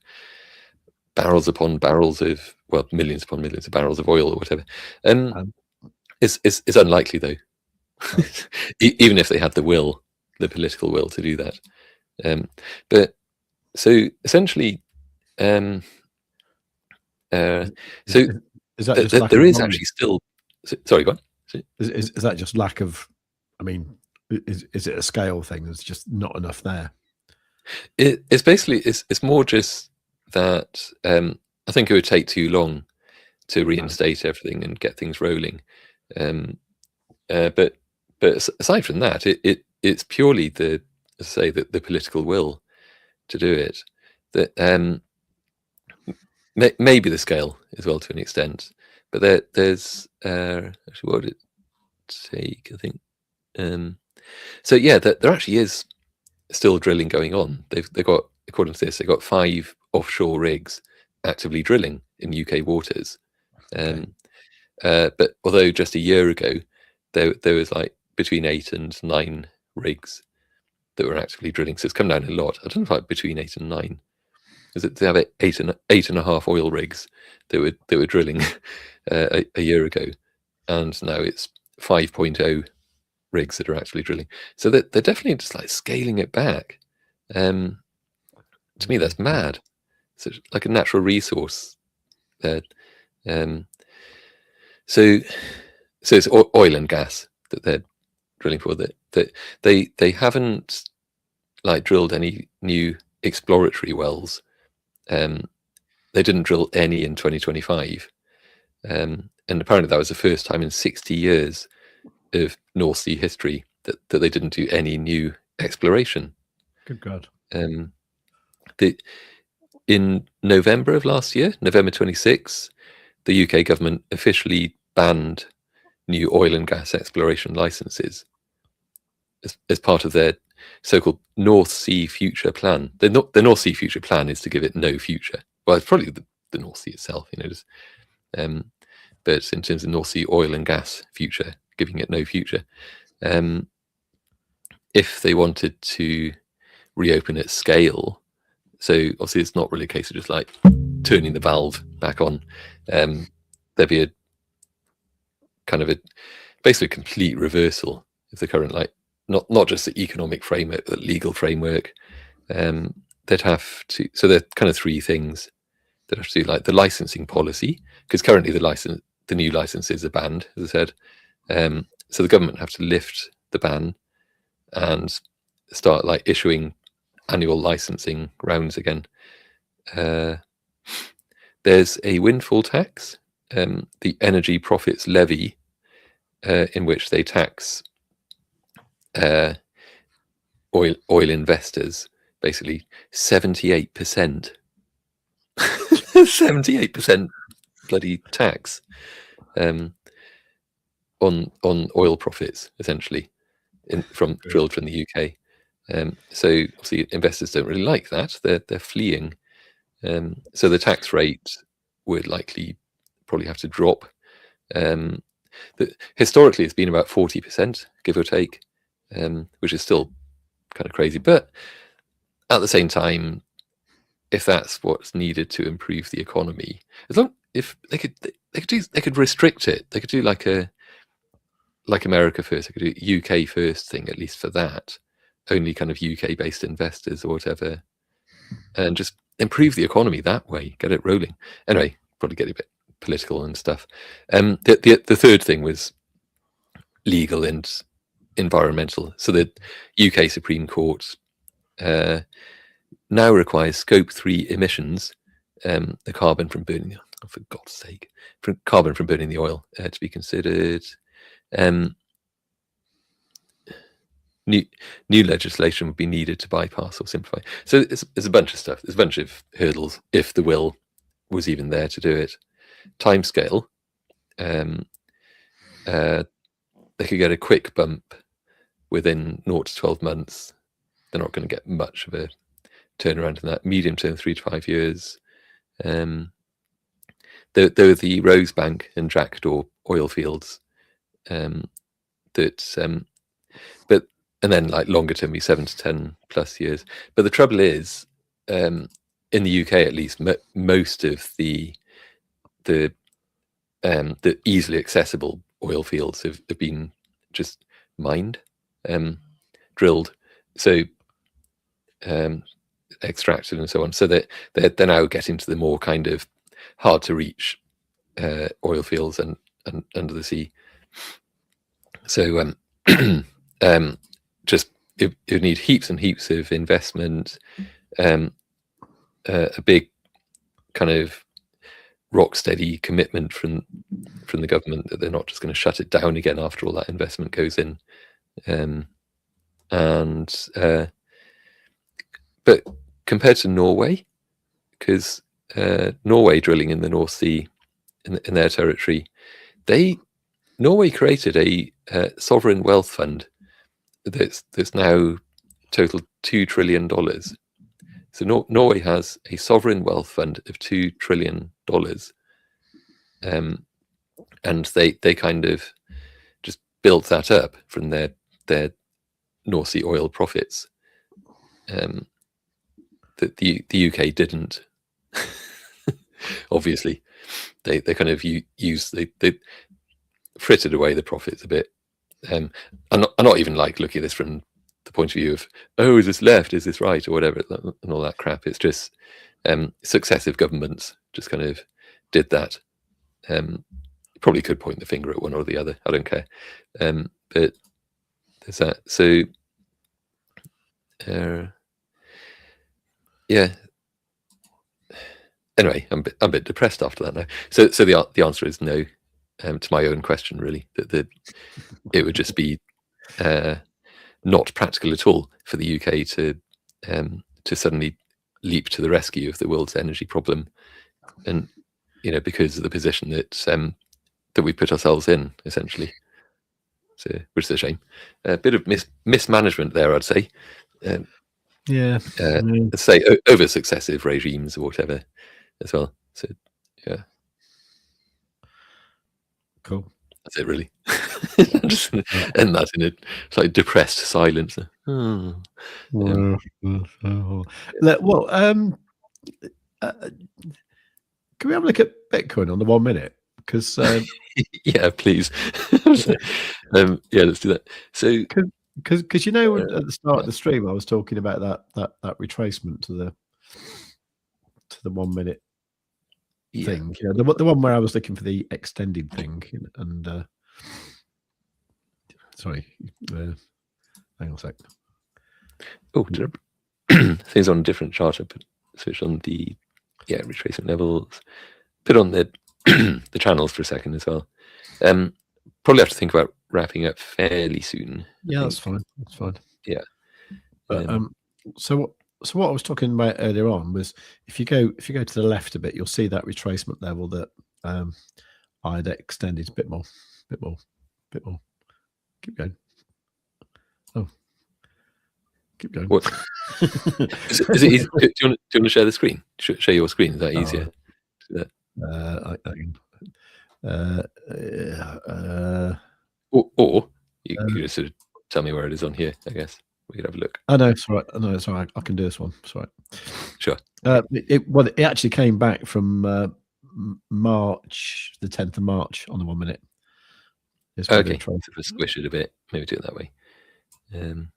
Speaker 2: barrels upon barrels of, well, millions upon millions of barrels of oil or whatever. It's unlikely, though. Even if they had the political will to do that. But so essentially, so
Speaker 1: is that just
Speaker 2: there is actually still. Sorry, go on.
Speaker 1: Is that just lack of? I mean, is it a scale thing? There's just not enough there.
Speaker 2: It's basically it's more just that I think it would take too long to reinstate everything and get things rolling. But aside from that, it's purely the political will to do it. That maybe the scale as well to an extent, but there's actually, what would it take? I think. So yeah, there actually is still drilling going on. They've got, according to this, they've got 5 offshore rigs actively drilling in UK waters. But although just a year ago there was like between 8 and 9 rigs that were actively drilling, so it's come down a lot. I don't know if like between 8 and 9. Is it, they have 8.5 oil rigs that were drilling a year ago, and now it's 5.0 rigs that are actually drilling. So they're definitely just like scaling it back. To me, that's mad. So like a natural resource. So it's oil and gas that they're drilling for. That they haven't like drilled any new exploratory wells. They didn't drill any in 2025, and apparently that was the first time in 60 years of North Sea history that they didn't do any new exploration.
Speaker 1: Good God.
Speaker 2: In November of last year, November 26, the UK government officially banned new oil and gas exploration licenses as part of their so-called North Sea Future Plan. The North Sea Future Plan is to give it no future. Well, it's probably the North Sea itself, just, but in terms of North Sea oil and gas future, giving it no future. If they wanted to reopen at scale, so obviously it's not really a case of just like turning the valve back on. There'd be a kind of basically a complete reversal of the current, like, not just the economic framework, the legal framework. They'd have to, so there are kind of three things that have to do, like the licensing policy, because currently the new licenses are banned, as I said. So the government have to lift the ban and start like issuing annual licensing rounds again. There's a windfall tax, the energy profits levy, in which they tax oil investors, basically 78%. 78% bloody tax on oil profits, essentially, drilled from the UK. So obviously investors don't really like that. They're fleeing. So the tax rate would likely probably have to drop. Historically, it's been about 40%, give or take, which is still kind of crazy. But at the same time, if that's what's needed to improve the economy, if they could restrict it. They could do like America first. They could do UK first thing, at least for that. Only kind of UK based investors or whatever, and just improve the economy that way. Get it rolling. Anyway, probably get a bit political and stuff. The third thing was legal and environmental. So the UK Supreme Court now requires Scope 3 emissions, the carbon from burning, for God's sake, carbon from burning the oil, to be considered. New legislation would be needed to bypass or simplify. So it's a bunch of stuff. There's a bunch of hurdles, if the will was even there to do it. Timescale, they could get a quick bump within 0 to 12 months. They're not going to get much of a turnaround in that. Medium term, 3 to 5 years. Though the Rosebank and Jackdaw oil fields, and then like longer term, be 7 to 10 plus years. But the trouble is, in the UK at least, most of the easily accessible oil fields have been just mined, drilled, so extracted and so on. So they're now getting to the more kind of hard to reach oil fields and under the sea. So just it need heaps and heaps of investment, a big kind of rock steady commitment from the government that they're not just going to shut it down again after all that investment goes in. But compared to Norway, because Norway drilling in the North Sea in their territory, Norway created a sovereign wealth fund that's now total $2 trillion. So Norway has a sovereign wealth fund of $2 trillion, and they kind of just built that up from their North Sea oil profits. That the UK didn't. Obviously, they kind of they frittered away the profits a bit. I'm not even like looking at this from the point of view of, oh, is this left, is this right, or whatever, and all that crap. It's just successive governments just kind of did that. Probably could point the finger at one or the other. I don't care. But there's that. So yeah. Anyway, I'm a bit depressed after that now. So the answer is no, to my own question, really. That it would just be not practical at all for the UK to suddenly leap to the rescue of the world's energy problem, and because of the position that that we put ourselves in, essentially. So, which is a shame. A bit of mismanagement there, I'd say. Let's say over successive regimes or whatever as well. So yeah,
Speaker 1: cool.
Speaker 2: That's it, really. Just end that in a like depressed silence.
Speaker 1: Well, can we have a look at Bitcoin on the 1 minute? Because
Speaker 2: yeah, please. Yeah, let's do that. So
Speaker 1: because you know, at the start of the stream, I was talking about that retracement to the 1 minute thing. You know, the one where I was looking for the extended thing, and sorry, hang on a sec.
Speaker 2: Oh, things on a different chart. I put switch on the retracement levels. Put on the the channels for a second as well. Probably have to think about wrapping up fairly soon.
Speaker 1: Yeah, that's fine. That's fine.
Speaker 2: Yeah.
Speaker 1: But so what I was talking about earlier on was if you go to the left a bit, you'll see that retracement level that I'd extended a bit more. Keep going. Oh, keep going.
Speaker 2: What? Is it easy? Do you want to share the screen? Share your screen. Is that easier? Or you could just sort of tell me where it is on here. I guess we could have a look.
Speaker 1: Oh no, it's all right. No, it's all right. I can do this one. It's all right.
Speaker 2: Sure.
Speaker 1: It actually came back from March, the 10th of March on the 1 minute.
Speaker 2: Okay, so we'll squish it a bit. Maybe do it that way. 10th,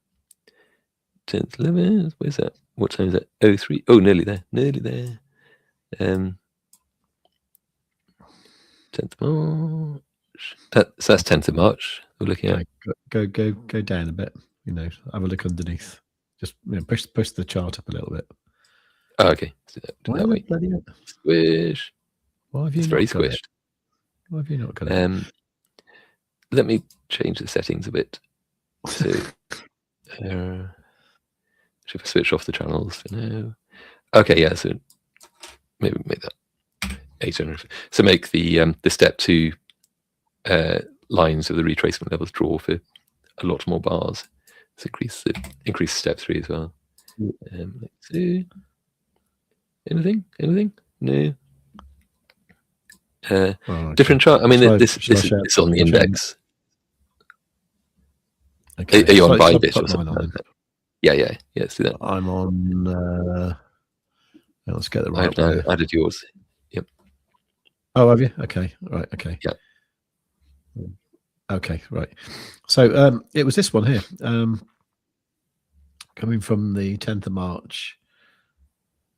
Speaker 2: 11th. Where's that? What time is that? 03. Oh, nearly there. 10th of March. So that's 10th of March. We're looking at.
Speaker 1: Go down a bit. You know, have a look underneath. Just push the chart up a little bit.
Speaker 2: Oh, okay. Do that way. Squish.
Speaker 1: Why have you?
Speaker 2: It's very squished.
Speaker 1: Why have you not got it?
Speaker 2: Let me change the settings a bit. So, should I switch off the channels for now? Okay, yeah. So maybe make that 800. So make the step 2 lines of the retracement levels draw for a lot more bars. Let's increase step 3 as well. Let's see. Anything? No. Different chart. I mean, this is on the index.
Speaker 1: Okay.
Speaker 2: Are you on ByBit or something? Yeah. Let's do that.
Speaker 1: I'm on. Let's get the right.
Speaker 2: I've now added yours. Yep.
Speaker 1: Oh, have you? Okay. Right. Okay.
Speaker 2: Yeah.
Speaker 1: Okay. Right. So it was this one here, coming from the 10th of March.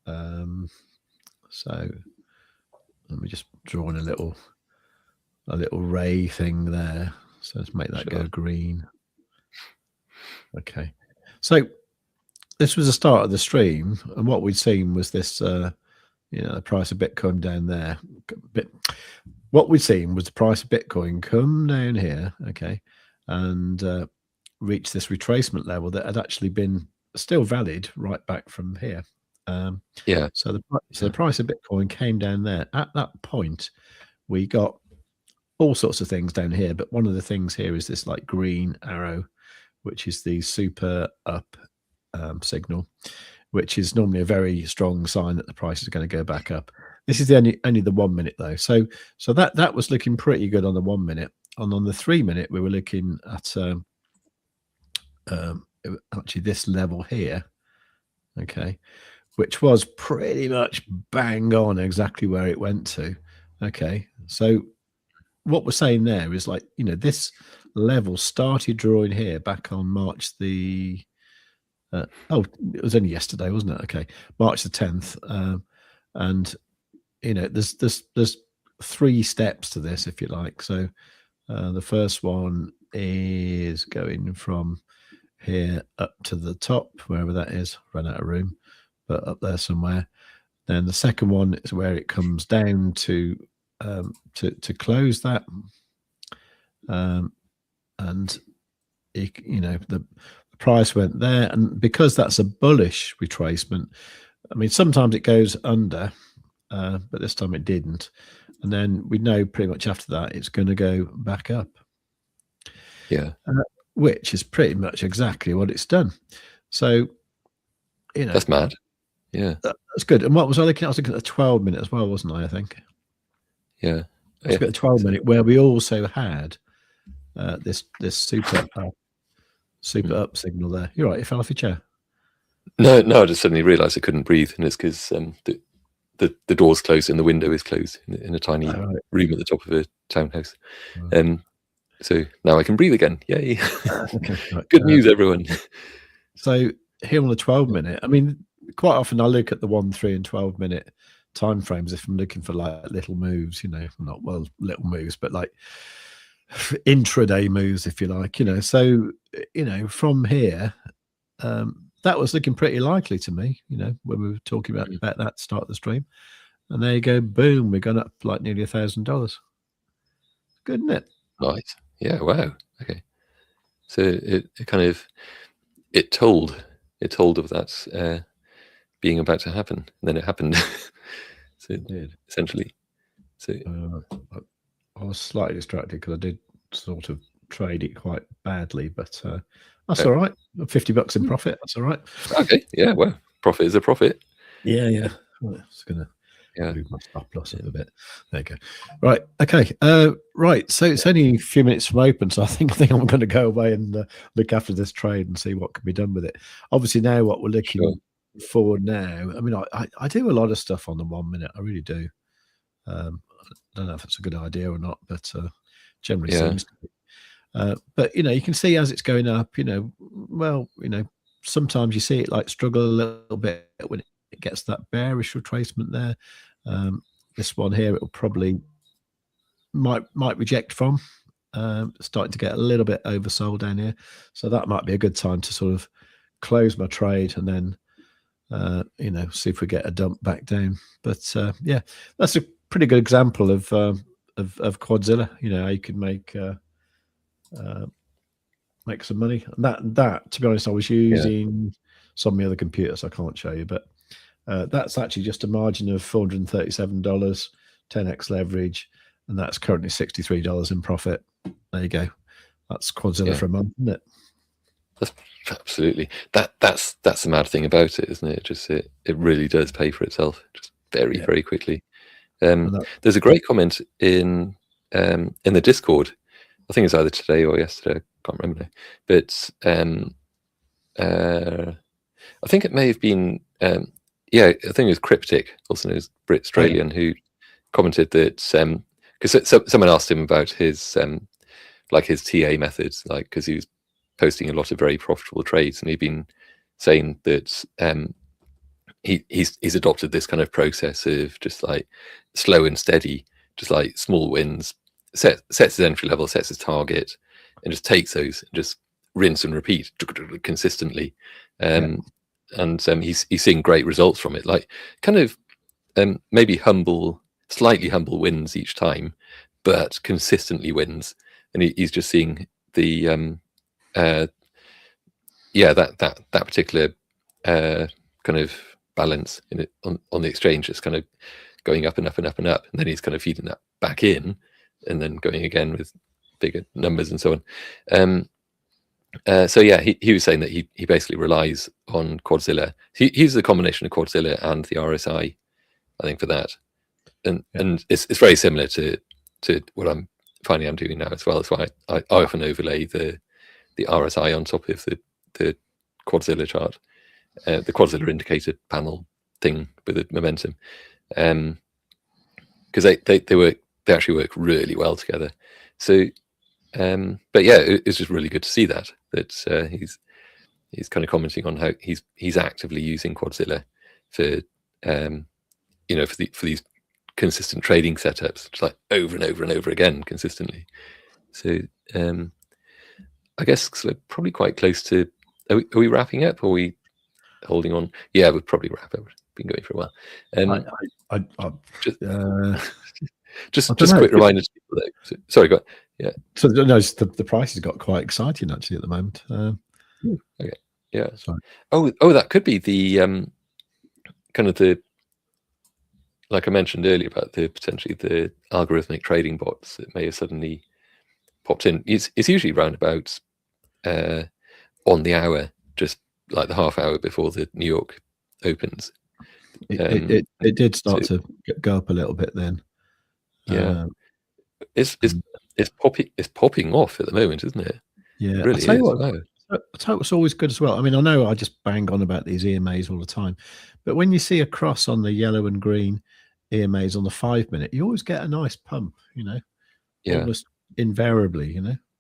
Speaker 1: So let me just draw in a little ray thing there. So let's make that go green. Okay. So this was the start of the stream, and what we'd seen was this, the price of Bitcoin down there. What we'd seen was the price of Bitcoin come down here, okay, and reach this retracement level that had actually been still valid right back from here. So the price of Bitcoin came down there. At that point, we got all sorts of things down here, but one of the things here is this like green arrow, which is the super up signal, which is normally a very strong sign that the price is going to go back up. This is only the 1 minute though, so that was looking pretty good on the 1 minute. And on the 3 minute, we were looking at actually this level here, okay, which was pretty much bang on exactly where it went to. Okay, so what we're saying there is, like, this level started drawing here back on March the it was only yesterday, wasn't it? Okay, March the 10th, and there's 3 steps to this, if you like. So the first one is going from here up to the top, wherever that is. Run out of room, but up there somewhere. Then the second one is where it comes down to close that, and the price went there, and because that's a bullish retracement, I mean, sometimes it goes under, but this time it didn't. and then we know pretty much after that it's going to go back up.
Speaker 2: Yeah.
Speaker 1: Which is pretty much exactly what it's done. So, you know,
Speaker 2: That's mad. Yeah.
Speaker 1: That's good. And what was I looking at? I was looking at the 12-minute as well, wasn't I think?
Speaker 2: Yeah.
Speaker 1: I was looking at the 12-minute where we also had this super up signal there. You're right, you fell off your chair.
Speaker 2: No, I just suddenly realised I couldn't breathe, and it's because the door's closed and the window is closed in a tiny room at the top of a townhouse. So now I can breathe again. Yay!
Speaker 1: Okay, right.
Speaker 2: Good news, everyone.
Speaker 1: So here on the 12-minute, I mean, quite often I look at the 1, 3, and 12-minute time frames if I'm looking for like little moves, you know, not well little moves, but like intraday moves, if you like, you know. So, you know, from here, that was looking pretty likely to me, you know, when we were talking about that start of the stream. And there you go, boom, we're going up like nearly $1,000. Good, isn't it?
Speaker 2: Nice. Yeah, wow. Okay. So it kind of told of that being about to happen, and then it happened. So it did, essentially. So
Speaker 1: I was slightly distracted because I did sort of trade it quite badly, but that's all right. $50 in profit. That's all right.
Speaker 2: Okay. Yeah. Well, profit is a profit.
Speaker 1: Yeah. Well, it's gonna move my stop loss a bit. There you go. Right. Okay. Right. So it's only a few minutes from open, so I think I'm going to go away and look after this trade and see what can be done with it. Obviously, now what we're looking forward now. I mean, I do a lot of stuff on the 1 minute. I really do. I don't know if it's a good idea or not, but generally seems to be. But you know, you can see as it's going up, you know, well, you know, sometimes you see it like struggle a little bit when it gets that bearish retracement there. This one here, it'll probably might reject from. Starting to get a little bit oversold down here, so that might be a good time to sort of close my trade and then you know, see if we get a dump back down. But yeah, that's a pretty good example of Quadzilla. You know, how you can make some money. And that to be honest, I was using some of the other computers I can't show you, but that's actually just a margin of $437, 10x leverage, and that's currently $63 in profit. There you go. That's Quadzilla for a month, isn't it?
Speaker 2: That's absolutely that's the mad thing about it, isn't it? Just it really does pay for itself just very quickly. There's a great comment in the Discord. I think it's either today or yesterday. I can't remember now. But I think it may have been I think it was Cryptic, also known as Brit Australian, who commented that because someone asked him about his like his TA methods, like because he was posting a lot of very profitable trades, and he'd been saying that he's adopted this kind of process of just like slow and steady, just like small wins, sets his entry level, sets his target, and just takes those and just rinse and repeat consistently. And he's seeing great results from it, like kind of maybe slightly humble wins each time, but consistently wins. And he's just seeing the that particular kind of balance in it on the exchange is kind of going up and up and up and up, and then he's kind of feeding that back in and then going again with bigger numbers and so on. So yeah, he was saying that he basically relies on Quadzilla. He uses a combination of Quadzilla and the RSI, I think, for that, and it's very similar to what I'm finding I'm doing now as well. That's why I often overlay the RSI on top of the Quadzilla chart, the Quadzilla indicator panel thing with the momentum, because they actually work really well together. So, but yeah, it's just really good to see that he's kind of commenting on how he's actively using Quadzilla for you know, for these consistent trading setups, just like over and over and over again consistently. So I guess we're probably quite close to. Are we wrapping up? Or are we holding on? Yeah, we'll probably wrap up. We've been going for a while. Just a quick reminder to people though. So, sorry, go on. Yeah.
Speaker 1: So no, the price has got quite exciting actually at the moment.
Speaker 2: Okay. Yeah.
Speaker 1: Sorry.
Speaker 2: Oh, that could be the kind of the like I mentioned earlier about potentially the algorithmic trading bots that may have suddenly popped in. It's usually round about on the hour, just like the half hour before the New York opens.
Speaker 1: It did start to go up a little bit then.
Speaker 2: Yeah, it's popping off at the moment, isn't it?
Speaker 1: Yeah,
Speaker 2: it really
Speaker 1: I'll tell you
Speaker 2: is.
Speaker 1: what,
Speaker 2: Wow.
Speaker 1: I tell you what's always good as well. I mean, I know I just bang on about these EMAs all the time, but when you see a cross on the yellow and green EMAs on the 5 minute, you always get a nice pump, almost invariably,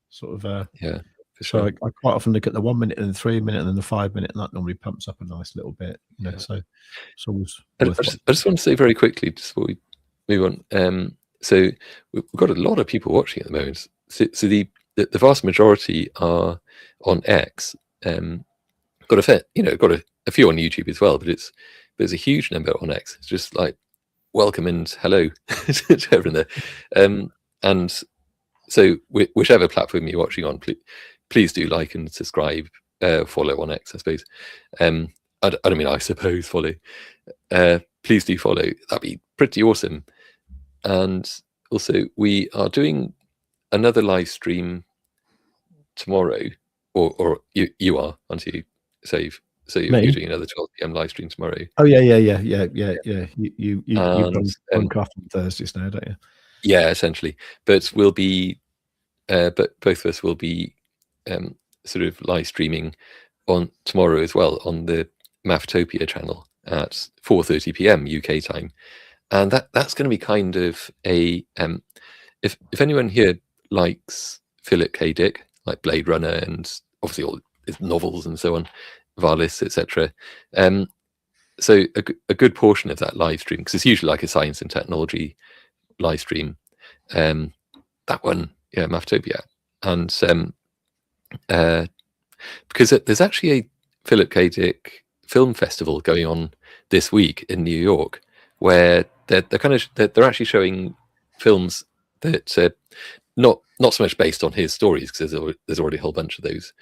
Speaker 1: sort of.
Speaker 2: Yeah, for
Speaker 1: So
Speaker 2: sure.
Speaker 1: I quite often look at the 1 minute and the 3 minute and then the 5 minute, and that normally pumps up a nice little bit. So it's always worth it.
Speaker 2: I just want to say very quickly, just before we move on. So we've got a lot of people watching at the moment. So the vast majority are on X. Got a few on YouTube as well, but there's a huge number on X. It's just like welcome and hello to everyone there. And so whichever platform you're watching on, please do like and subscribe, follow on X, I suppose. I don't mean I suppose follow. Please do follow. That'd be pretty awesome. And also, we are doing another live stream tomorrow, or you are, aren't you, Save? So you're doing another 12 p.m. live stream tomorrow.
Speaker 1: Oh yeah. You broke off on Thursdays now, don't you?
Speaker 2: Yeah, essentially. But we'll be, but both of us will be sort of live streaming on tomorrow as well on the Maftopia channel at 4:30 p.m. UK time, and that's going to be kind of a if anyone here likes Philip K. Dick, like Blade Runner and obviously all his novels and so on, Valis, etc. So a good portion of that live stream, because it's usually like a science and technology live stream, that one, yeah, Maftopia, and because there's actually a Philip K. Dick film festival going on this week in New York, where they're actually showing films that not so much based on his stories, because there's already a whole bunch of those,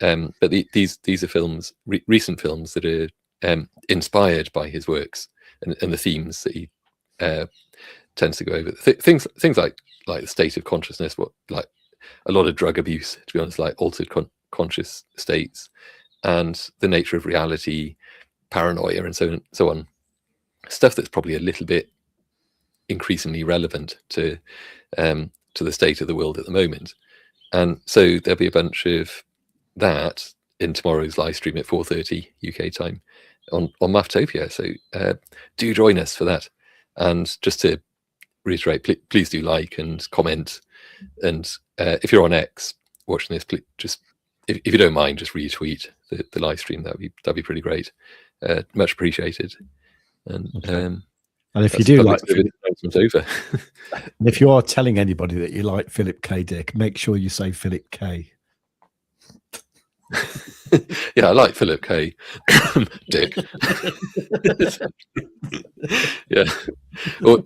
Speaker 2: but these are films, recent films that are inspired by his works and the themes that he tends to go over. Things like the state of consciousness, like a lot of drug abuse, to be honest, like altered conscious states, and the nature of reality, paranoia, and so on. Stuff that's probably a little bit increasingly relevant to the state of the world at the moment. And so there'll be a bunch of that in tomorrow's live stream at 4:30 UK time on Maftopia. So do join us for that. And just to reiterate, please do like and comment. And if you're on X watching this, please just, if you don't mind, just retweet the live stream. That'd be pretty great. Much appreciated. And
Speaker 1: and if you do like,
Speaker 2: over.
Speaker 1: And if you are telling anybody that you like Philip K. Dick, make sure you say Philip K.
Speaker 2: Yeah, I like Philip K. Dick. Yeah, or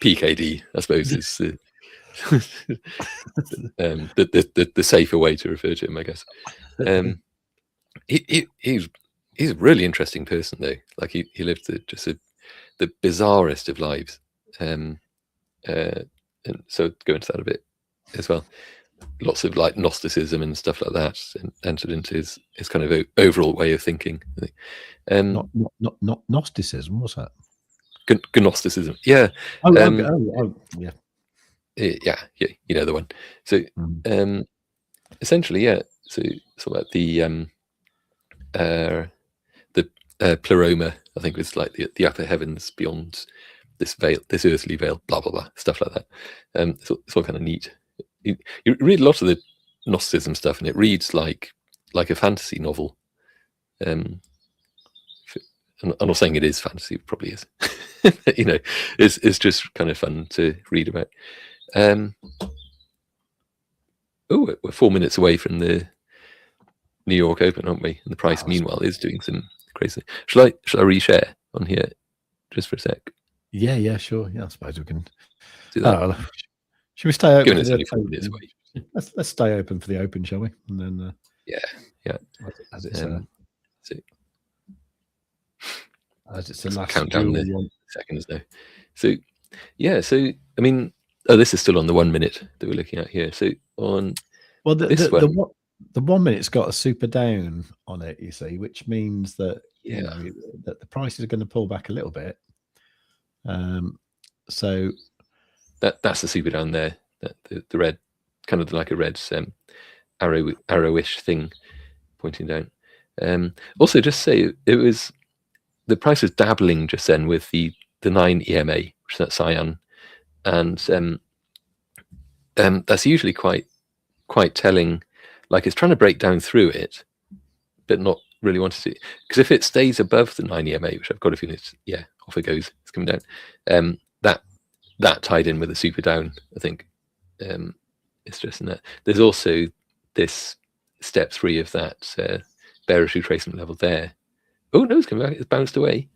Speaker 2: PKD, I suppose, is the safer way to refer to him, I guess. He's a really interesting person, though. Like he lived the bizarrest of lives, and so go into that a bit as well. Lots of like Gnosticism and stuff like that, and entered into his kind of overall way of thinking.
Speaker 1: Not Gnosticism, what's that?
Speaker 2: Gnosticism, yeah.
Speaker 1: Yeah.
Speaker 2: Yeah, you know the one. So essentially, yeah. So it's about the pleroma, I think, was like the upper heavens beyond this veil, this earthly veil, blah blah blah, stuff like that. It's all kind of neat. You read a lot of the Gnosticism stuff, and it reads like a fantasy novel. I'm not saying it is fantasy; it probably is. It's just kind of fun to read about. We're 4 minutes away from the New York Open, aren't we? And the price, meanwhile, is doing some crazy. Shall I reshare on here just for a sec?
Speaker 1: Yeah, sure. Yeah, I suppose we can
Speaker 2: do that.
Speaker 1: Should we stay open? Let's stay open for the Open, shall we? And then
Speaker 2: yeah.
Speaker 1: As it's As it's the last
Speaker 2: count down the
Speaker 1: one.
Speaker 2: seconds now. So yeah, so I mean, this is still on the 1 minute that we're looking at here. So on
Speaker 1: the 1 minute's got a super down on it, you see, which means that you know that the prices are going to pull back a little bit. So
Speaker 2: that's the super down there. The red, kind of like a red arrowish thing pointing down. Also, just say the price was dabbling just then with the 9 EMA, which is that cyan, and that's usually quite telling. Like it's trying to break down through it, but not really wanting to. Because if it stays above the 9 EMA, which I've got a feeling it's off it goes, it's coming down. That tied in with the super down, I think. It's just in that. There's also this step 3 of that bearish retracement level there. Oh no, it's coming back. It's bounced away.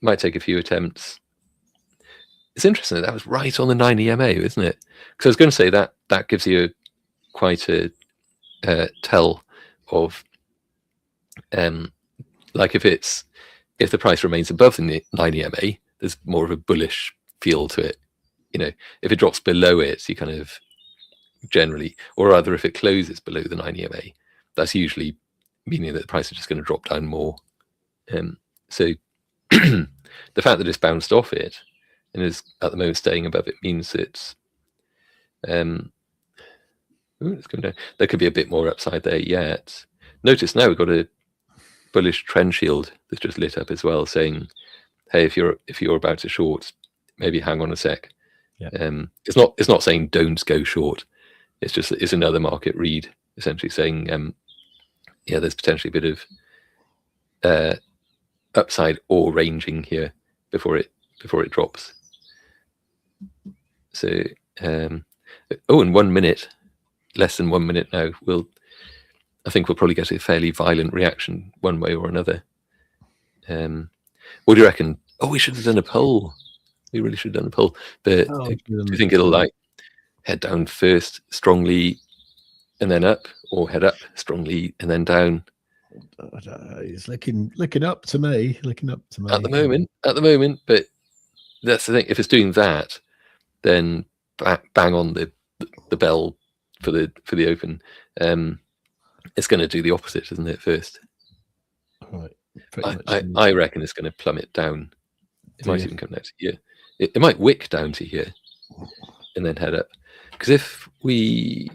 Speaker 2: Might take a few attempts. It's interesting that was right on the 9 EMA, isn't it? Because I was going to say that gives you quite a tell of like if the price remains above the 9 EMA, there's more of a bullish feel to it. You know, if it drops below it, you kind of generally, or rather if it closes below the 9 EMA, that's usually meaning that the price is just going to drop down more. So the fact that it's bounced off it and is at the moment staying above it means it's it's coming down. There could be a bit more upside there yet. Notice now we've got a bullish trend shield that's just lit up as well, saying, "Hey, if you're about to short, maybe hang on a sec."
Speaker 1: Yeah.
Speaker 2: It's not saying don't go short. It's another market read, essentially saying, there's potentially a bit of upside or ranging here before it drops. So in 1 minute. Less than 1 minute now. I think we'll probably get a fairly violent reaction one way or another. What do you reckon? Oh, we should have done a poll. We really should have done a poll. But do you think it'll like head down first strongly and then up, or head up strongly and then down?
Speaker 1: It's looking up to me. Looking up to me
Speaker 2: at the moment. But that's the thing. If it's doing that, then bang on the bell for the open. It's going to do the opposite, isn't it? First,
Speaker 1: right.
Speaker 2: I reckon it's going to plummet down. It might even come down to here. It might wick down to here and then head up. Because if we,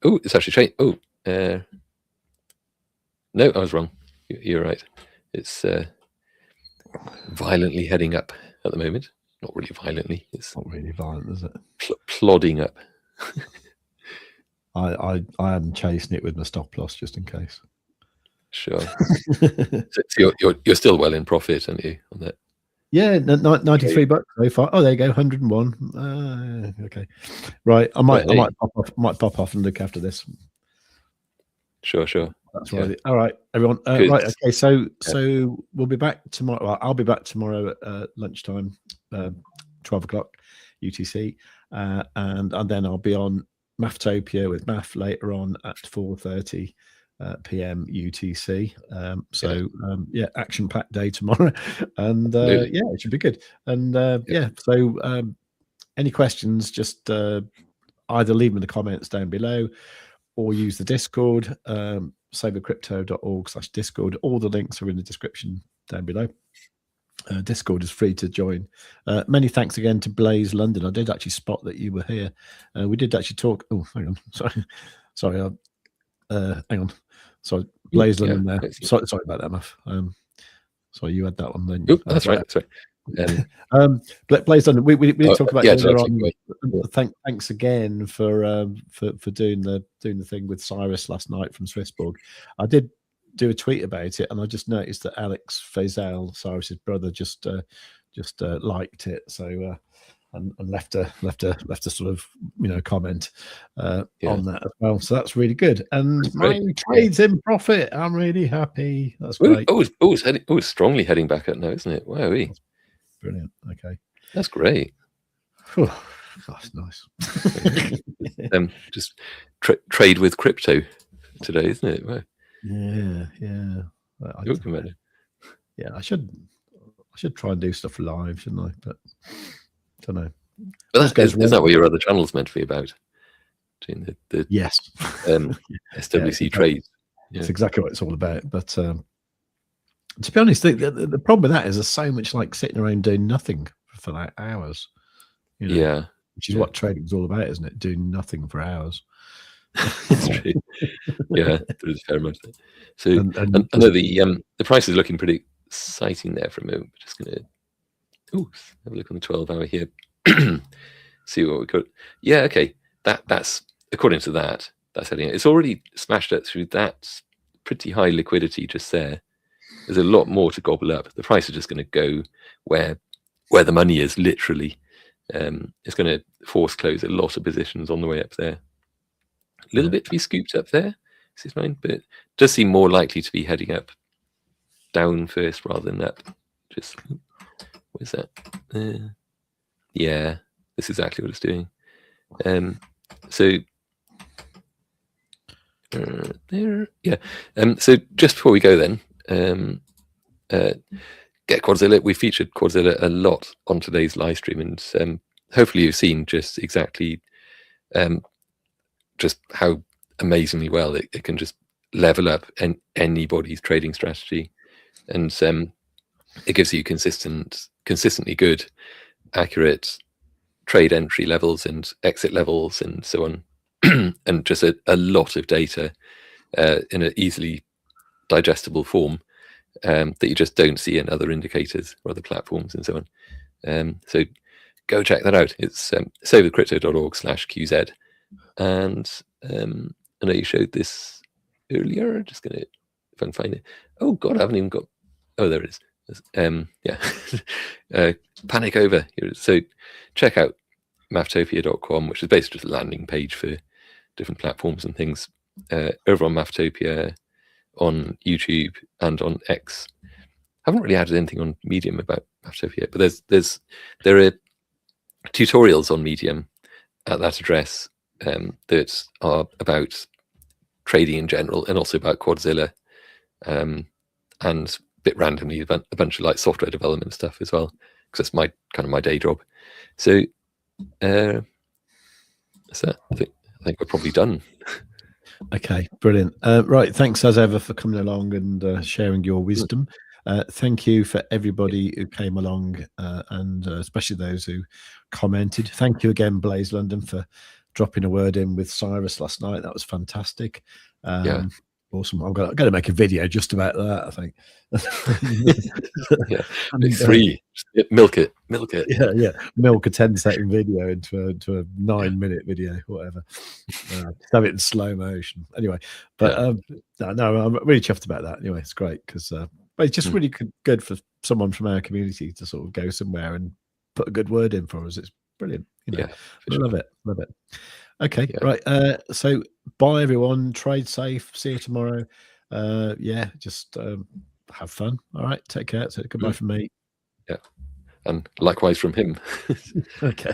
Speaker 2: it's actually changed. No, I was wrong. You're right. It's violently heading up at the moment. Not really violently. It's
Speaker 1: not really violent, is it?
Speaker 2: Plodding up.
Speaker 1: I am chasing it with my stop loss just in case.
Speaker 2: Sure. So you're still well in profit, aren't you, on that?
Speaker 1: Yeah, 93 bucks so far. Oh, there you go, 101. Okay, right. I might pop off and look after this.
Speaker 2: Sure.
Speaker 1: That's right. All right, everyone. Right. Okay. So we'll be back tomorrow. Well, I'll be back tomorrow at lunchtime, 12 o'clock UTC, and then I'll be on Mafftopia with Maff later on at 4:30 p.m. UTC. Action-packed day tomorrow, and it should be good. And so any questions, just either leave them in the comments down below, or use the Discord, savewith.crypto.org/Discord. All the links are in the description down below. Discord is free to join. Many thanks again to Blaze London. I did actually spot that you were here. We did actually talk. Oh, hang on. Sorry. Hang on. Sorry, Blaze London there. Sorry about that, Maff. Sorry, you had that one then.
Speaker 2: That's right. That's right.
Speaker 1: Blaze London. We did talk about earlier on. Thanks again for doing the thing with Cyrus last night from Swissborg. I did do a tweet about it, and I just noticed that Alex Faisal, Cyrus's brother, just liked it, so and left a sort of comment on that as well. So that's really good, and my trade's in profit. I'm really happy. That's great.
Speaker 2: It's strongly heading back up now, isn't it? Wow,
Speaker 1: brilliant. Okay,
Speaker 2: that's great.
Speaker 1: That's nice.
Speaker 2: Just trade with crypto today, isn't it? Wow.
Speaker 1: Yeah.
Speaker 2: I should
Speaker 1: I should try and do stuff live, shouldn't I? But don't know.
Speaker 2: But isn't that what your other channel's meant to be about? Doing the
Speaker 1: yes,
Speaker 2: SWC trades.
Speaker 1: That's exactly what it's all about. But to be honest, the problem with that is there's so much like sitting around doing nothing for like hours. You know,
Speaker 2: yeah,
Speaker 1: which is what trading's all about, isn't it? Doing nothing for hours.
Speaker 2: it's true. Yeah, there is a fair amount of that. So I know the price is looking pretty exciting there for a moment. We're just gonna have a look on the 12-hour here. See what we could. Yeah, okay. That's according to that's heading. It's already smashed it through that pretty high liquidity just there. There's a lot more to gobble up. The price is just going to go where the money is, literally. It's going to force close a lot of positions on the way up there. A little bit to be scooped up there, 6.9, but it does seem more likely to be heading up down first rather than up. Just what is that? Yeah, this is exactly what it's doing. So there, yeah. So just before we go, then, get Quadzilla. We featured Quadzilla a lot on today's live stream, and hopefully you've seen just exactly just how amazingly well it can just level up anybody's trading strategy, and it gives you consistently good, accurate trade entry levels and exit levels and so on, and just a lot of data in an easily digestible form that you just don't see in other indicators or other platforms and so on. So go check that out. It's savewith.crypto.org/QZ. And I know you showed this earlier. Just gonna, if I can find it. Oh God, I haven't even got. Oh, there it is. Yeah. Panic over. So check out maftopia.com, which is basically just a landing page for different platforms and things. Over on Maftopia, on YouTube, and on X. I haven't really added anything on Medium about Maftopia, but there are tutorials on Medium at that address that are about trading in general and also about Quadzilla, and a bit randomly a bunch of like software development stuff as well, because that's my day job. So I think we're probably done. Okay, brilliant. Right, thanks as ever for coming along and sharing your wisdom. Thank you for everybody who came along, and especially those who commented. Thank you again, Blaze London, for dropping a word in with Cyrus last night. That was fantastic. Awesome. I'm going to make a video just about that, I think. Yeah, it's free. Milk it. Yeah. Milk a 10-second video into a 9-minute video, whatever. Have it in slow motion. Anyway, but no, I'm really chuffed about that. Anyway, it's great because it's just really good for someone from our community to sort of go somewhere and put a good word in for us. It's brilliant. Yeah, love it. Okay, right. So bye everyone. Trade safe. See you tomorrow. Just have fun. All right. Take care. So goodbye from me. Yeah, and likewise from him. Okay.